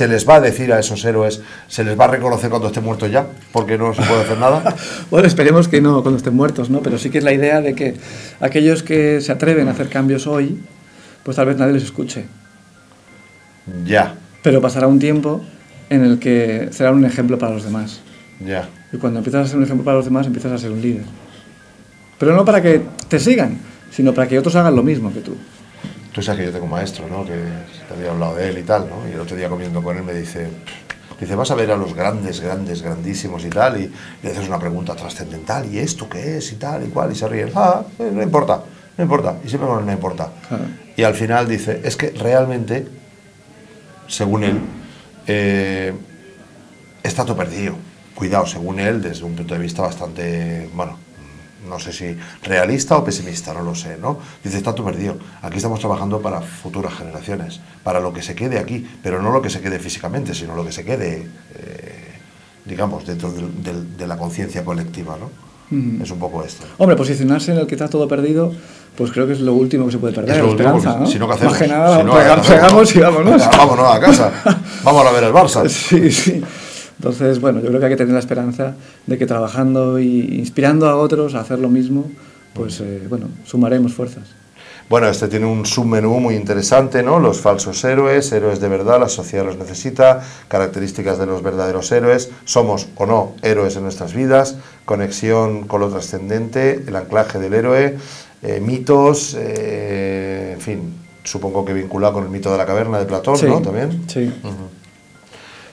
les va a decir a esos héroes, se les va a reconocer cuando estén muertos ya, porque no se puede hacer nada. Bueno, esperemos que no cuando estén muertos, ¿no? Pero sí que es la idea de que aquellos que se atreven a hacer cambios hoy, pues tal vez nadie les escuche. Ya. Pero pasará un tiempo en el que será un ejemplo para los demás. Ya. Y cuando empiezas a ser un ejemplo para los demás, empiezas a ser un líder. Pero no para que te sigan, sino para que otros hagan lo mismo que tú. Tú sabes que yo tengo un maestro, ¿no? Que te había hablado de él y tal, ¿no? Y el otro día comiendo con él me dice, vas a ver a los grandísimos y tal, y le haces una pregunta trascendental, ¿y esto qué es? Y tal, y cual, y se ríe, no importa, y siempre no importa. Claro. Y al final dice, es que realmente, según él, está todo perdido. Cuidado, según él, desde un punto de vista bastante, bueno, no sé si realista o pesimista, no lo sé, ¿no? Dice, está todo perdido. Aquí estamos trabajando para futuras generaciones, para lo que se quede aquí, pero no lo que se quede físicamente, sino lo que se quede, digamos, dentro de la conciencia colectiva, ¿no? Es un poco esto. Hombre, posicionarse en el que está todo perdido, pues creo que es lo último que se puede perder. Es lo último, esperanza, ¿no? Si no, ¿qué hacemos? Más que nada, si no, pegamos y vámonos. Vámonos a casa, vamos a ver el Barça. Sí. Entonces, bueno, yo creo que hay que tener la esperanza de que trabajando y inspirando a otros a hacer lo mismo, pues, bueno, sumaremos fuerzas. Bueno, este tiene un submenú muy interesante, ¿no? Los falsos héroes, héroes de verdad, la sociedad los necesita, características de los verdaderos héroes, somos o no héroes en nuestras vidas, conexión con lo trascendente, el anclaje del héroe, mitos, en fin, supongo que vinculado con el mito de la caverna de Platón, sí, ¿no? También. Sí.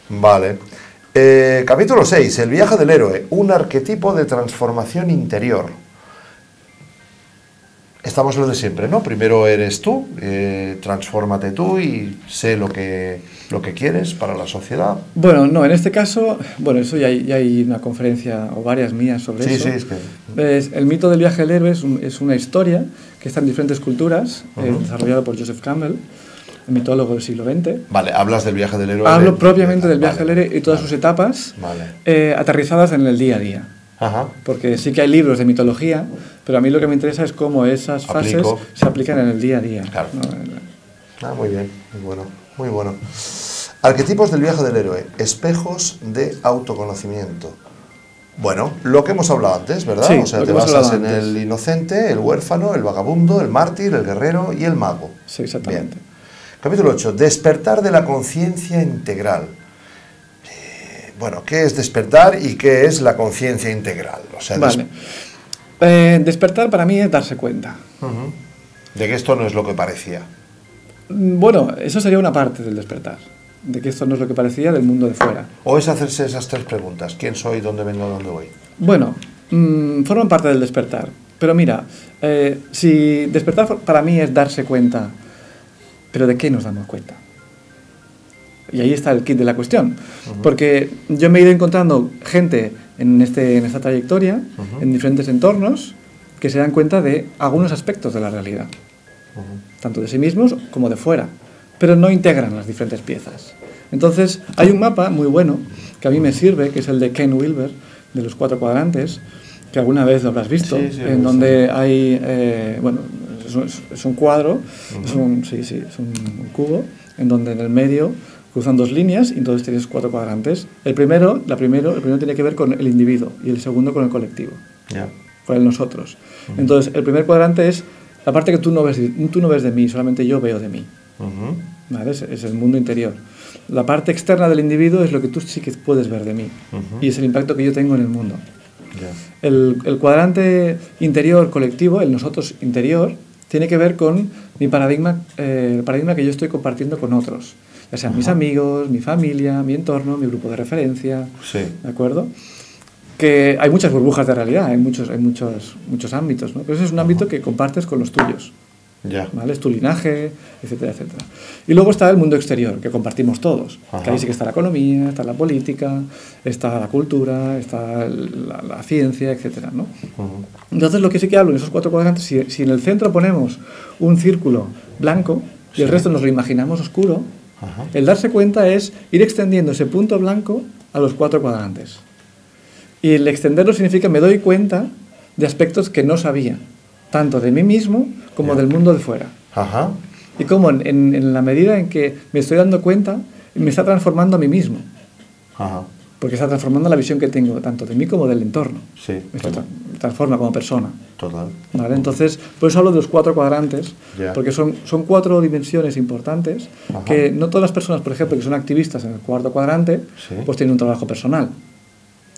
Vale. Capítulo 6, el viaje del héroe, un arquetipo de transformación interior. Estamos lo de siempre, ¿no? Primero eres tú, transfórmate tú y sé lo que quieres para la sociedad. Bueno, no, en este caso, bueno, eso ya hay una conferencia o varias mías sobre eso. Sí, es que... el mito del viaje del héroe es una historia que está en diferentes culturas, desarrollada por Joseph Campbell, el mitólogo del siglo XX. Vale, hablas del viaje del héroe. Hablo propiamente del viaje del héroe y todas sus etapas, aterrizadas en el día a día. Ajá. Porque sí que hay libros de mitología, pero a mí lo que me interesa es cómo esas fases se aplican en el día a día. Claro. Muy bien, muy bueno. Arquetipos del viaje del héroe, espejos de autoconocimiento. Bueno, lo que hemos hablado antes, ¿verdad? Sí, o sea, te basas en el inocente, el huérfano, el vagabundo, el mártir, el guerrero y el mago. Sí, exactamente. Bien. Capítulo 8, despertar de la conciencia integral. Bueno, ¿qué es despertar y qué es la conciencia integral? O sea, vale. Despertar para mí es darse cuenta. De que esto no es lo que parecía. Bueno, eso sería una parte del despertar, de que esto no es lo que parecía del mundo de fuera. ¿O es hacerse esas tres preguntas? ¿Quién soy, dónde vengo, dónde voy? Bueno, forman parte del despertar. Pero mira, si despertar para mí es darse cuenta, ¿pero de qué nos damos cuenta? Y ahí está el kit de la cuestión. Porque yo me he ido encontrando gente en esta trayectoria, en diferentes entornos, que se dan cuenta de algunos aspectos de la realidad. Tanto de sí mismos como de fuera. Pero no integran las diferentes piezas. Entonces, hay un mapa muy bueno, que a mí me sirve, que es el de Ken Wilber, de los 4 cuadrantes, que alguna vez lo habrás visto, sí, en donde hay, bueno, es un cuadro, es un cubo, en donde en el medio cruzan 2 líneas y entonces tienes 4 cuadrantes. El primero tiene que ver con el individuo y el segundo con el colectivo, con el nosotros. Entonces, el primer cuadrante es la parte que tú no ves de mí, solamente yo veo de mí. ¿Vale? Es el mundo interior. La parte externa del individuo es lo que tú sí que puedes ver de mí y es el impacto que yo tengo en el mundo. El cuadrante interior colectivo, el nosotros interior, tiene que ver con mi paradigma, el paradigma que yo estoy compartiendo con otros, ya sean mis amigos, mi familia, mi entorno, mi grupo de referencia, ¿de acuerdo? Que hay muchas burbujas de realidad, hay muchos ámbitos, ¿no? Pero ese es un ámbito que compartes con los tuyos. ¿Vale? Es tu linaje, etcétera, etcétera. Y luego está el mundo exterior, que compartimos todos. Que ahí sí que está la economía, está la política, está la cultura, está la ciencia, etcétera, ¿no? Entonces, lo que sí que hablo en esos 4 cuadrantes, si en el centro ponemos un círculo blanco y el resto nos lo imaginamos oscuro, el darse cuenta es ir extendiendo ese punto blanco a los 4 cuadrantes. Y el extenderlo significa me doy cuenta de aspectos que no sabía, tanto de mí mismo como del mundo de fuera. Y como en la medida en que me estoy dando cuenta, me está transformando a mí mismo. Porque está transformando la visión que tengo, tanto de mí como del entorno. Me transforma como persona. ¿Vale? Entonces, por eso hablo de los 4 cuadrantes, porque son 4 dimensiones importantes, que no todas las personas, por ejemplo, que son activistas en el 4º cuadrante, pues tienen un trabajo personal.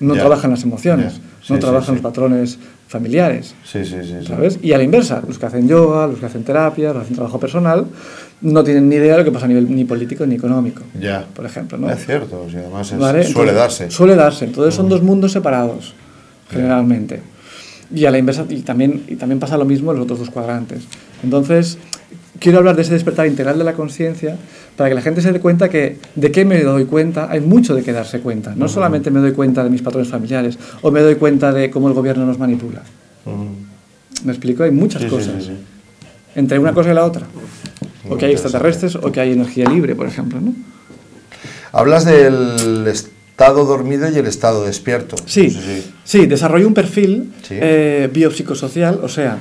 No trabajan las emociones, no trabajan los patrones familiares, ¿sabes? Y a la inversa, los que hacen yoga, los que hacen terapia, los que hacen trabajo personal, no tienen ni idea de lo que pasa a nivel ni político ni económico, por ejemplo, ¿no? Es cierto, o sea, además suele darse. Suele darse, entonces son 2 mundos separados, generalmente. Y a la inversa, y también pasa lo mismo en los otros 2 cuadrantes. Entonces, quiero hablar de ese despertar integral de la conciencia para que la gente se dé cuenta que de qué me doy cuenta, hay mucho de qué darse cuenta. No solamente me doy cuenta de mis patrones familiares o me doy cuenta de cómo el gobierno nos manipula. ¿Me explico? Hay muchas cosas. Entre una cosa y la otra. O que hay extraterrestres o que hay energía libre, por ejemplo, ¿no? Hablas del estado dormido y el estado despierto. Sí, desarrollo un perfil biopsicosocial, o sea,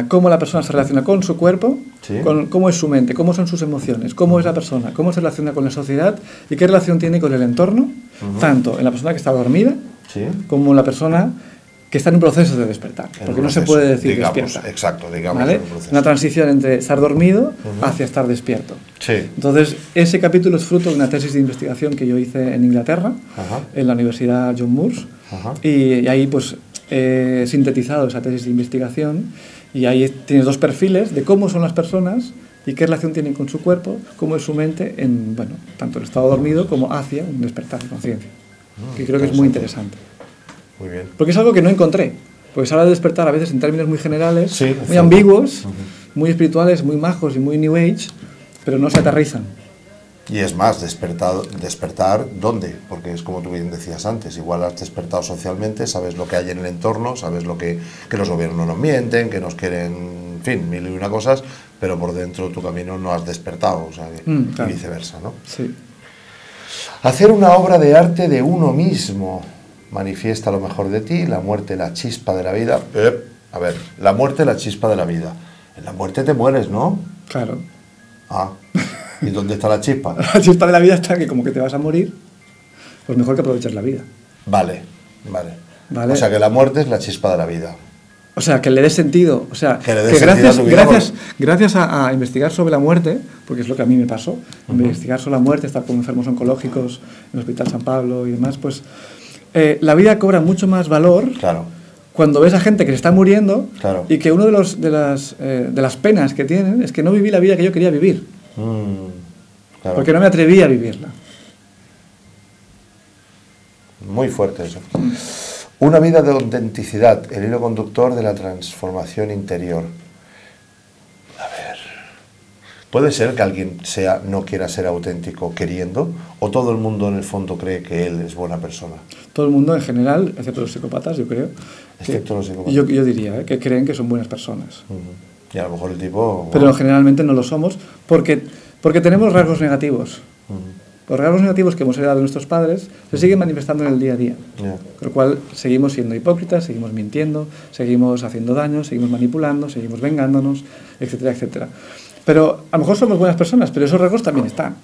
cómo la persona se relaciona con su cuerpo, con cómo es su mente, cómo son sus emociones, cómo es la persona, cómo se relaciona con la sociedad y qué relación tiene con el entorno, tanto en la persona que está dormida como en la persona que está en un proceso de despertar, porque no se puede decir despierta. Exacto, digamos. ¿Vale? Una transición entre estar dormido hacia estar despierto. Entonces, ese capítulo es fruto de una tesis de investigación que yo hice en Inglaterra, en la Universidad John Moores, y ahí pues he sintetizado esa tesis de investigación y ahí tienes 2 perfiles de cómo son las personas y qué relación tienen con su cuerpo, cómo es su mente, en tanto el estado dormido como hacia un despertar de conciencia, que creo que es muy interesante. Muy bien. Porque es algo que no encontré, porque se habla de despertar a veces en términos muy generales, muy ambiguos, muy espirituales, muy majos y muy New Age, pero no se aterrizan. Y es más, despertar ¿dónde? Porque es como tú bien decías antes, igual has despertado socialmente, sabes lo que hay en el entorno, sabes que los gobiernos nos mienten, que nos quieren, en fin, 1000 y una cosas, pero por dentro de tu camino no has despertado, o sea, y viceversa, ¿no? Hacer una obra de arte de uno mismo manifiesta lo mejor de ti, la muerte, la chispa de la vida. A ver, la muerte, la chispa de la vida. En la muerte te mueres, ¿no? Claro. ¿Y dónde está la chispa? La chispa de la vida está que como que te vas a morir, pues mejor que aprovechar la vida. Vale. O sea que la muerte es la chispa de la vida. O sea, que le des sentido. O sea, que gracias a investigar sobre la muerte, porque es lo que a mí me pasó, investigar sobre la muerte, estar con enfermos oncológicos en el Hospital San Pablo y demás, pues la vida cobra mucho más valor cuando ves a gente que se está muriendo Claro. y que uno de las penas que tienen es que no viví la vida que yo quería vivir, Claro. porque no me atreví a vivirla. Muy fuerte eso. Una vida de autenticidad, el hilo conductor de la transformación interior. A ver, ¿puede ser que alguien no quiera ser auténtico queriendo? ¿O todo el mundo en el fondo cree que él es buena persona? Todo el mundo en general, excepto los psicópatas, yo creo. Excepto los psicópatas. Yo diría que creen que son buenas personas. Y a lo mejor el tipo... Pero generalmente no lo somos porque tenemos rasgos negativos. Los rasgos negativos que hemos heredado de nuestros padres se siguen manifestando en el día a día. Yeah. Con lo cual seguimos siendo hipócritas, seguimos mintiendo, seguimos haciendo daño, seguimos manipulando, seguimos vengándonos, etcétera, etcétera. Pero a lo mejor somos buenas personas, pero esos rasgos también están,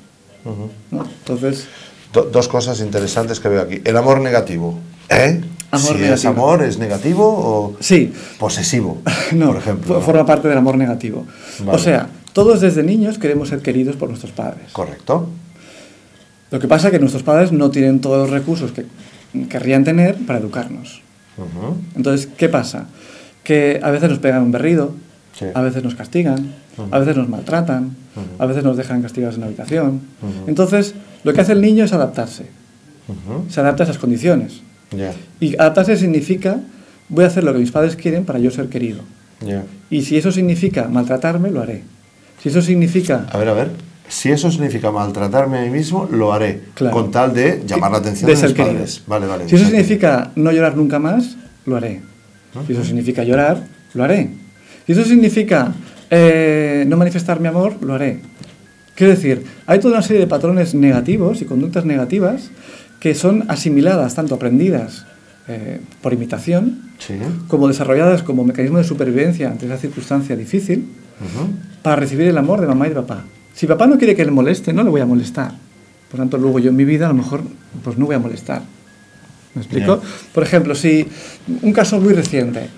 ¿no? Entonces... Dos cosas interesantes que veo aquí. El amor negativo. Amor si negativo. es amor, ¿es negativo o Sí. posesivo? No, por ejemplo, ¿no? forma parte del amor negativo. Vale. O sea, todos desde niños queremos ser queridos por nuestros padres. Correcto. Lo que pasa es que nuestros padres no tienen todos los recursos que querrían tener para educarnos. Entonces, ¿qué pasa? Que a veces nos pegan un berrido, Sí. a veces nos castigan, a veces nos maltratan, a veces nos dejan castigados en la habitación. Entonces, lo que hace el niño es adaptarse. Se adapta a esas condiciones. Ya, Y adaptarse significa, voy a hacer lo que mis padres quieren para yo ser querido. ya. Y si eso significa maltratarme, lo haré. Si eso significa... A ver. Si eso significa maltratarme a mí mismo, lo haré. Claro. Con tal de llamar la atención de de ser mis querido. padres. Vale. Si eso significa no llorar nunca más, lo haré. Si eso significa llorar, lo haré. Si eso significa no manifestar mi amor, lo haré. Quiero decir, hay toda una serie de patrones negativos y conductas negativas que son asimiladas, tanto aprendidas por imitación, Sí. como desarrolladas como mecanismo de supervivencia ante esa circunstancia difícil, para recibir el amor de mamá y de papá. Si papá no quiere que le moleste, no le voy a molestar. Por tanto, luego yo en mi vida a lo mejor pues no voy a molestar. ¿Me explico? Yeah. Por ejemplo, si un caso muy reciente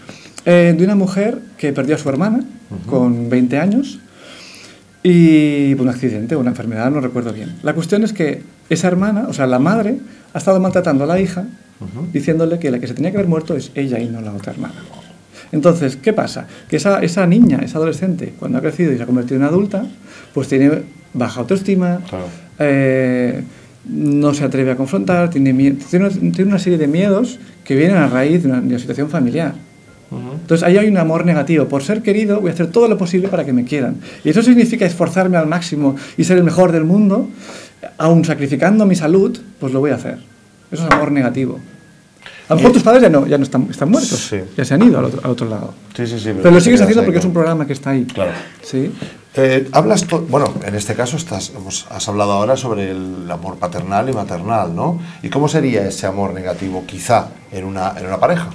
de una mujer que perdió a su hermana con 20 años y por un accidente o una enfermedad, no recuerdo bien. La cuestión es que esa hermana, o sea, la madre, ha estado maltratando a la hija diciéndole que la que se tenía que haber muerto es ella y no la otra hermana. Entonces, ¿qué pasa? Que esa niña, esa adolescente, cuando ha crecido y se ha convertido en adulta, pues tiene baja autoestima, Claro. no se atreve a confrontar, tiene una serie de miedos que vienen a raíz de una situación familiar. Entonces ahí hay un amor negativo. Por ser querido voy a hacer todo lo posible para que me quieran. Y eso significa esforzarme al máximo y ser el mejor del mundo, aun sacrificando mi salud, pues lo voy a hacer. Eso es amor negativo. A lo mejor tus padres ya no están muertos, Sí. ya se han ido al otro lado. Sí. Pero lo sigues haciendo porque es un programa que está ahí. Claro. ¿Sí? Bueno, en este caso has hablado ahora sobre el amor paternal y maternal, ¿no? ¿Y cómo sería ese amor negativo, quizá, en una pareja?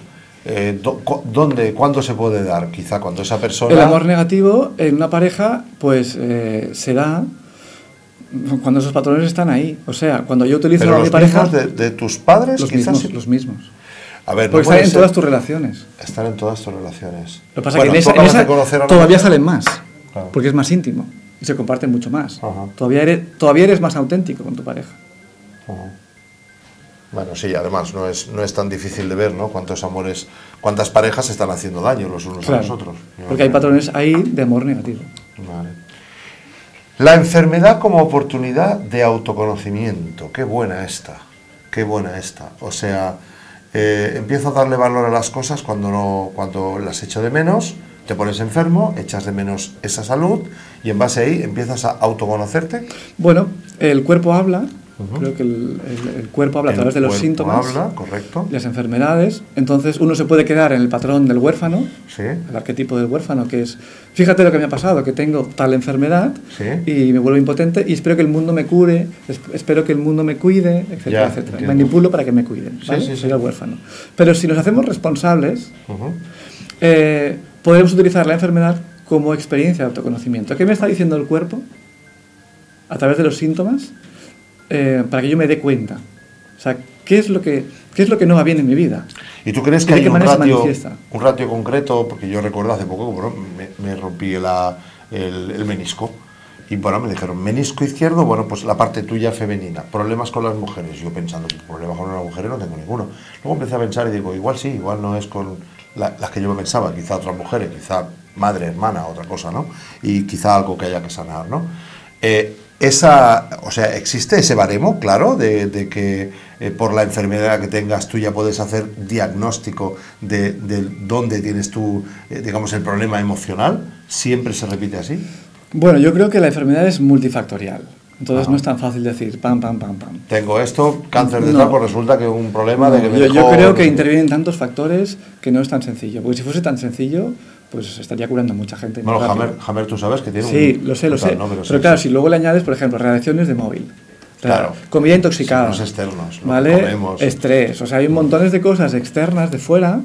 ¿Cuándo se puede dar? Quizá cuando esa persona... El amor negativo en una pareja, pues se da cuando esos patrones están ahí. O sea, cuando yo utilizo ¿Pero a mi pareja... de tus padres? Los quizás mismos, los mismos. A ver, Porque no puede están en ser- todas tus relaciones. Están en todas tus relaciones. Lo que pasa Bueno, es tú que en acabas de esa conocer a una todavía mujer- salen más, Claro. porque es más íntimo y se comparten mucho más. Ajá. Todavía eres más auténtico con tu pareja. Ujú. Bueno, sí, además no es tan difícil de ver, ¿no? Cuántas parejas están haciendo daño los unos a los otros. Porque hay patrones ahí de amor negativo. Vale. La enfermedad como oportunidad de autoconocimiento. Qué buena esta. O sea, empiezo a darle valor a las cosas cuando las echo de menos, te pones enfermo, echas de menos esa salud y en base a ahí empiezas a autoconocerte. Bueno, el cuerpo habla. Creo que el cuerpo habla a través de los cuerpo síntomas, habla, correcto. las enfermedades. Entonces uno se puede quedar en el patrón del huérfano, Sí. el arquetipo del huérfano, que es, fíjate lo que me ha pasado, que tengo tal enfermedad Sí. y me vuelvo impotente y espero que el mundo me cure, espero que el mundo me cuide, etcétera, Ya, etcétera. entiendo. Manipulo para que me cuiden, Sí, ¿vale? sí, sí. Soy el huérfano. Pero si nos hacemos responsables, Ujú. podemos utilizar la enfermedad como experiencia de autoconocimiento. ¿Qué me está diciendo el cuerpo a través de los síntomas? Para que yo me dé cuenta. O sea, ¿qué es lo que no va bien en mi vida? ¿Y tú crees ¿Y que de hay qué un manera se manifiesta? ratio concreto? Porque yo recuerdo hace poco, bueno, me rompí el menisco. Y bueno, me dijeron, menisco izquierdo, bueno, pues la parte tuya femenina. Problemas con las mujeres. Yo pensando, problemas con las mujeres no tengo ninguno. Luego empecé a pensar y digo, igual sí, igual no es con las que yo me pensaba, quizá otras mujeres, quizá madre, hermana, otra cosa, ¿no? Y quizá algo que haya que sanar, ¿no? O sea, ¿existe ese baremo, claro, de que por la enfermedad que tengas tú ya puedes hacer diagnóstico de dónde tienes tú, digamos, el problema emocional? ¿Siempre se repite así? Bueno, yo creo que la enfermedad es multifactorial. Entonces no es tan fácil decir pam, pam, pam, pam. Tengo esto, cáncer de tal, pues resulta que un problema de que me yo creo que intervienen tantos factores que no es tan sencillo. Porque si fuese tan sencillo, pues estaría curando a mucha gente. Bueno, Hammer, tú sabes que tiene sí, lo sé. ¿No? Pero claro, si luego le añades, por ejemplo, radiaciones de móvil. Claro. Comida intoxicada. Los externos. ¿Vale? Comemos. Estrés. O sea, hay montones de cosas externas de fuera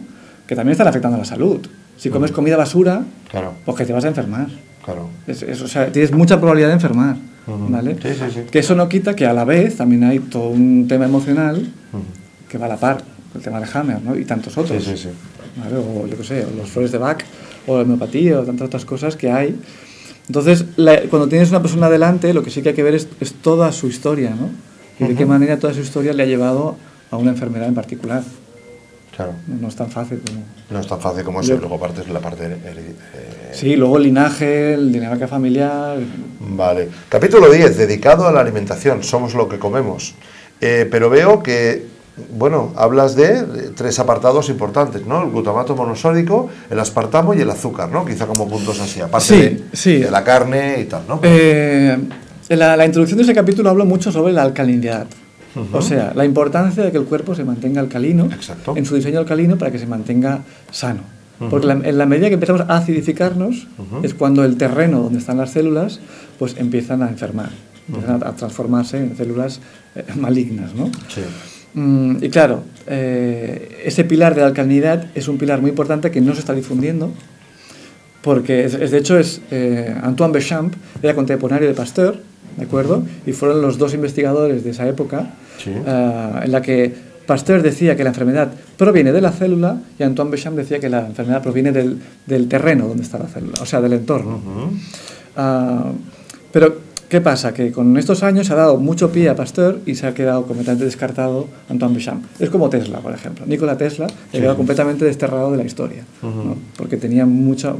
que también están afectando a la salud. Si comes comida basura, pues que te vas a enfermar. Claro. O sea, tienes mucha probabilidad de enfermar. ¿Vale? Sí. Que eso no quita que a la vez también hay todo un tema emocional que va a la par, el tema de Hammer, ¿no? Y tantos otros. Sí. ¿Vale? O yo qué sé, o los flores de Bach, o la homeopatía, o tantas otras cosas que hay. Entonces, cuando tienes una persona delante, lo que sí que hay que ver es toda su historia, ¿no? Y de qué manera toda su historia le ha llevado a una enfermedad en particular. Claro. No es tan fácil como... No es tan fácil como eso, y luego aparte es la parte... Sí, luego el linaje, el dinámica familiar... Vale. Capítulo 10, dedicado a la alimentación, somos lo que comemos. Pero veo que, bueno, hablas de 3 apartados importantes, ¿no? El glutamato monosódico, el aspartamo y el azúcar, ¿no? Quizá como puntos así, aparte de la carne y tal, ¿no? En la introducción de ese capítulo hablo mucho sobre la alcalinidad. O sea, la importancia de que el cuerpo se mantenga alcalino, en su diseño alcalino, para que se mantenga sano. Porque en la medida que empezamos a acidificarnos, es cuando el terreno donde están las células pues empiezan a enfermar, empiezan a transformarse en células malignas, ¿no? Sí. Y claro, ese pilar de la alcalinidad es un pilar muy importante que no se está difundiendo, porque de hecho Antoine Béchamp era contemporáneo de Pasteur, ¿de acuerdo? Y fueron los 2 investigadores de esa época en la que Pasteur decía que la enfermedad proviene de la célula y Antoine Béchamp decía que la enfermedad proviene del terreno donde está la célula, o sea, del entorno. Pero, ¿qué pasa? Que con estos años se ha dado mucho pie a Pasteur y se ha quedado completamente descartado Antoine Béchamp. Es como Tesla, por ejemplo. Nikola Tesla ha quedado completamente desterrado de la historia, ¿no? Porque tenía mucho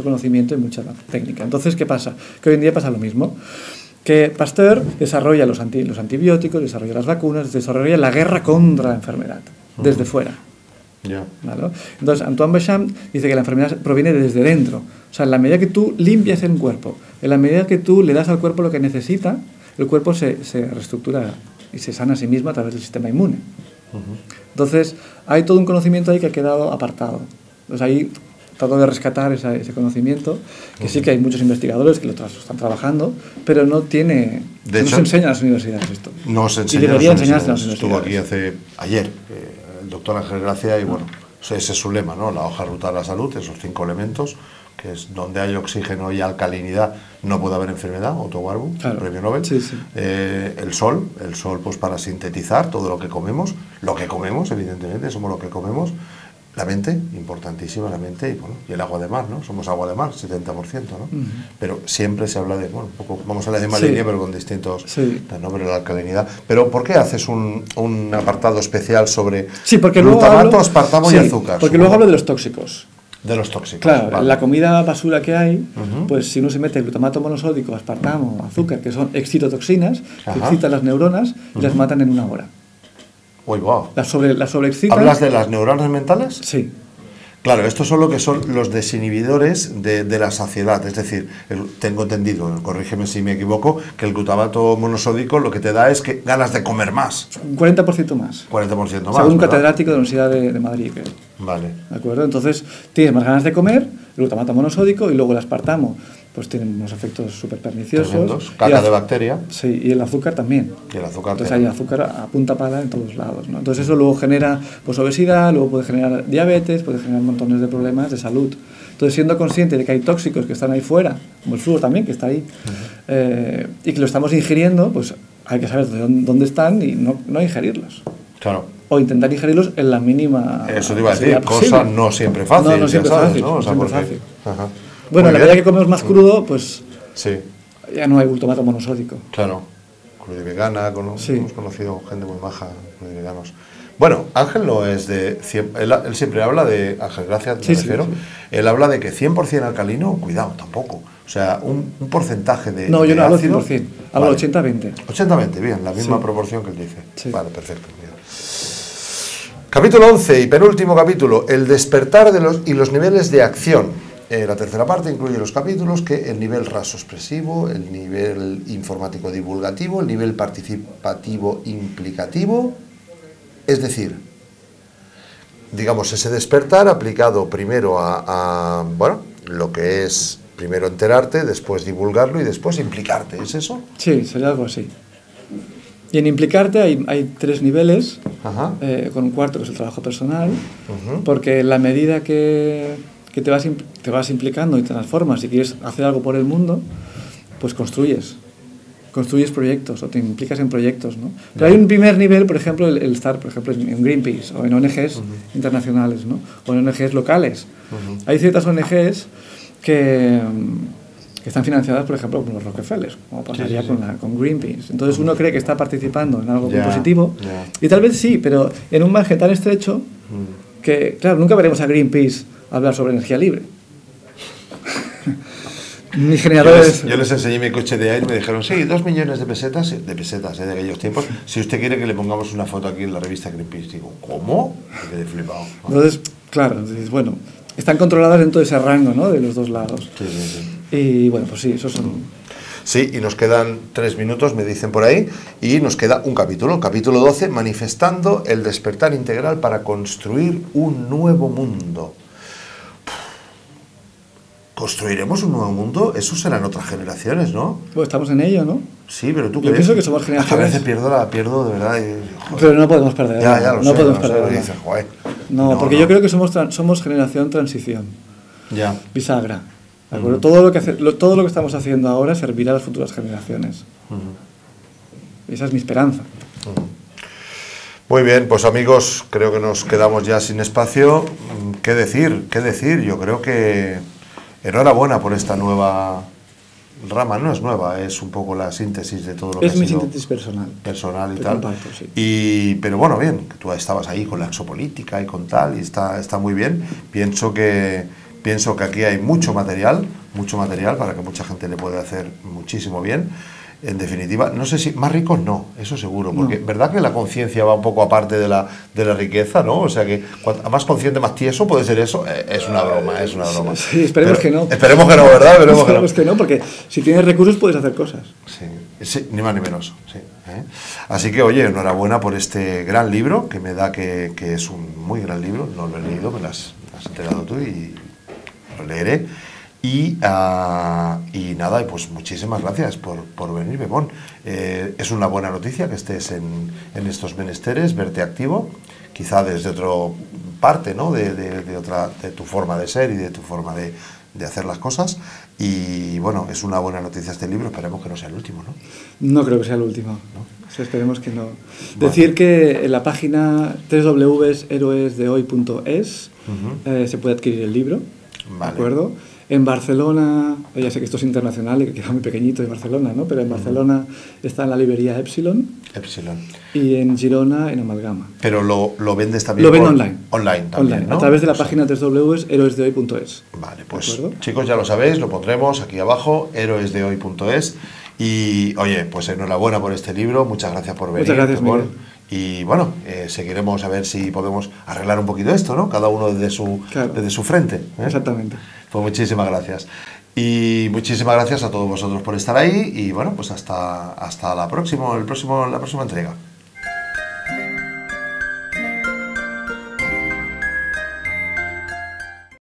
conocimiento y mucha técnica. Entonces, ¿qué pasa? Que hoy en día pasa lo mismo. Que Pasteur desarrolla los antibióticos, desarrolla las vacunas, desarrolla la guerra contra la enfermedad, desde fuera. ¿Vale? Entonces, Antoine Béchamp dice que la enfermedad proviene desde dentro. O sea, en la medida que tú limpias el cuerpo, en la medida que tú le das al cuerpo lo que necesita, el cuerpo se reestructura y se sana a sí mismo a través del sistema inmune. Entonces, hay todo un conocimiento ahí que ha quedado apartado. Entonces, ahí trato de rescatar ese conocimiento, que sí que hay muchos investigadores que lo están trabajando, pero no se enseña en las universidades esto. No se enseña. Y debería enseñarse en las universidades. Estuvo aquí ayer el doctor Ángel Gracia y bueno, ese es su lema, ¿no? La hoja ruta de la salud, esos 5 elementos, que es donde hay oxígeno y alcalinidad, no puede haber enfermedad, Otto Warburg, premio Nobel. El sol pues para sintetizar todo lo que comemos, evidentemente, somos lo que comemos. La mente, importantísima la mente, y bueno, y el agua de mar, ¿no? Somos agua de mar, 70%, ¿no? Pero siempre se habla de, bueno, un poco, vamos a la misma línea, pero con distintos, ¿no? Pero la alcalinidad. Pero ¿por qué haces un apartado especial sobre glutamato, aspartamo y azúcar? Porque luego hablo de los tóxicos. De los tóxicos. Claro, la comida basura que hay, pues si uno se mete glutamato monosódico, aspartamo, azúcar, que son excitotoxinas, que excitan las neuronas y las matan en 1 hora. Uy, wow. Las sobreexcitan. ¿Hablas de las neuronas mentales? Sí. Claro, estos son lo que son los desinhibidores de la saciedad. Es decir, tengo entendido, corrígeme si me equivoco, que el glutamato monosódico lo que te da es que ganas de comer más. Un 40% más. 40% más. Según un catedrático de la Universidad de Madrid. Vale. ¿De acuerdo? Entonces, tienes más ganas de comer, el glutamato monosódico, y luego el aspartamo, pues tiene unos efectos súper perniciosos. Caca de bacteria. Sí, y el azúcar también. Y el azúcar. Entonces hay azúcar a punta pala en todos lados, ¿no? Entonces eso luego genera pues obesidad, luego puede generar diabetes, puede generar montones de problemas de salud. Entonces, siendo consciente de que hay tóxicos que están ahí fuera, como el flúor también, que está ahí, y que lo estamos ingiriendo, pues hay que saber dónde están y no ingerirlos. Claro. O intentar ingerirlos en la mínima... Eso te iba a decir, cosa no siempre fácil. No siempre sabes, fácil, ¿no? O sea, siempre fácil. Ajá. Bueno, a la medida que comemos más crudo, pues sí. ya no hay glutamato monosódico. Claro. Plurivegana, Sí. hemos conocido gente muy maja, pluriveganos. Bueno, Ángel no es de... Él siempre habla de... Ángel, gracias, me refiero. Sí. Él habla de que 100% alcalino, cuidado, tampoco. O sea, un porcentaje de No, yo no de hablo ácido, 100%, hablo vale. 80-20. 80-20, bien, la misma Sí. proporción que él dice. Sí. Vale, perfecto. Bien. Capítulo 11 y penúltimo capítulo, el despertar de los niveles de acción. La tercera parte incluye los capítulos que el nivel raso-expresivo, el nivel informático-divulgativo, el nivel participativo-implicativo, es decir, digamos, ese despertar aplicado primero a lo que es primero enterarte, después divulgarlo y después implicarte, ¿es eso? Sí, sería algo así. Y en implicarte hay 3 niveles, Ajá. con un cuarto que es el trabajo personal, Ujú. porque en la medida que te vas implicando y te transformas y quieres hacer algo por el mundo, pues construyes proyectos o te implicas en proyectos, ¿no? Pero hay un primer nivel, por ejemplo, el estar, por ejemplo, en Greenpeace o en ONGs internacionales, ¿no? O en ONGs locales. Hay ciertas ONGs que están financiadas, por ejemplo, por los Rockefeller, como pasaría con Greenpeace. Entonces uno cree que está participando en algo muy positivo y tal vez sí, pero en un margen tan estrecho que, claro, nunca veremos a Greenpeace hablar sobre energía libre. Ni generadores. Yo les enseñé mi coche de aire y me dijeron, sí, 2 millones de pesetas de aquellos tiempos, si usted quiere que le pongamos una foto aquí en la revista Greenpeace. Digo, ¿cómo? Me quedé flipado. Entonces, claro, dices, bueno, están controladas dentro de ese rango, ¿no? De los dos lados. Sí. Y bueno, pues sí, esos son... Sí, y nos quedan 3 minutos, me dicen por ahí, y nos queda un capítulo, capítulo 12, manifestando el despertar integral para construir un nuevo mundo. ¿Construiremos un nuevo mundo? Eso serán otras generaciones, ¿no? Pues estamos en ello, ¿no? Sí, pero tú Yo crees. pienso que somos A generaciones... veces pierdo de verdad. Y, Pero no podemos perder. Ya lo no sé, podemos lo sé, perder. lo dices, joder. No, porque yo creo que somos generación transición, Ya. bisagra. ¿De acuerdo? Todo lo que estamos haciendo ahora servirá a las futuras generaciones. Esa es mi esperanza. Muy bien, pues amigos, creo que nos quedamos ya sin espacio. ¿Qué decir? Yo creo que enhorabuena por esta nueva rama. No es nueva, es un poco la síntesis de todo lo que Es ha mi sido síntesis personal y que tal. comparto, sí. Pero bueno, bien, que tú estabas ahí con la exopolítica y con tal, y está muy bien. Pienso que aquí hay mucho material para que mucha gente le pueda hacer muchísimo bien. En definitiva, no sé si más ricos no, eso seguro, porque verdad que la conciencia va un poco aparte de la riqueza, ¿no? O sea que cuanto más consciente, más tieso puede ser eso. Es una broma. Sí, esperemos que no. Esperemos que no, ¿verdad? Esperemos que no, porque si tienes recursos puedes hacer cosas. Sí, ni más ni menos. Sí, ¿eh? Así que, oye, enhorabuena por este gran libro, que me da que es un muy gran libro. No lo he leído, me lo has enterado tú y lo leeré. Y nada, pues muchísimas gracias por venir, Bebón. Es una buena noticia que estés en estos menesteres, verte activo, quizá desde otra parte, ¿no? de tu forma de ser y de tu forma de hacer las cosas. Y bueno, es una buena noticia este libro, esperemos que no sea el último, ¿no? No creo que sea el último, ¿no? O sea, esperemos que no. Decir que en la página www.heroesdehoy.es se puede adquirir el libro, ¿de acuerdo? En Barcelona, ya sé que esto es internacional y que queda muy pequeñito en Barcelona, ¿no? Pero en Barcelona está en la librería Epsilon. Y en Girona en Amalgama. Pero lo vendes también. Lo vendo online. Online también, ¿no? A través de la página www.heroesdehoy.es. Vale, pues chicos, ya lo sabéis, lo pondremos aquí abajo, heroesdehoy.es. Y oye, pues enhorabuena por este libro, muchas gracias por venir. Muchas gracias, Miguel. Y bueno, seguiremos a ver si podemos arreglar un poquito esto, ¿no? Cada uno desde su frente. Exactamente. Pues muchísimas gracias. Y muchísimas gracias a todos vosotros por estar ahí. Y bueno, pues hasta la próxima entrega.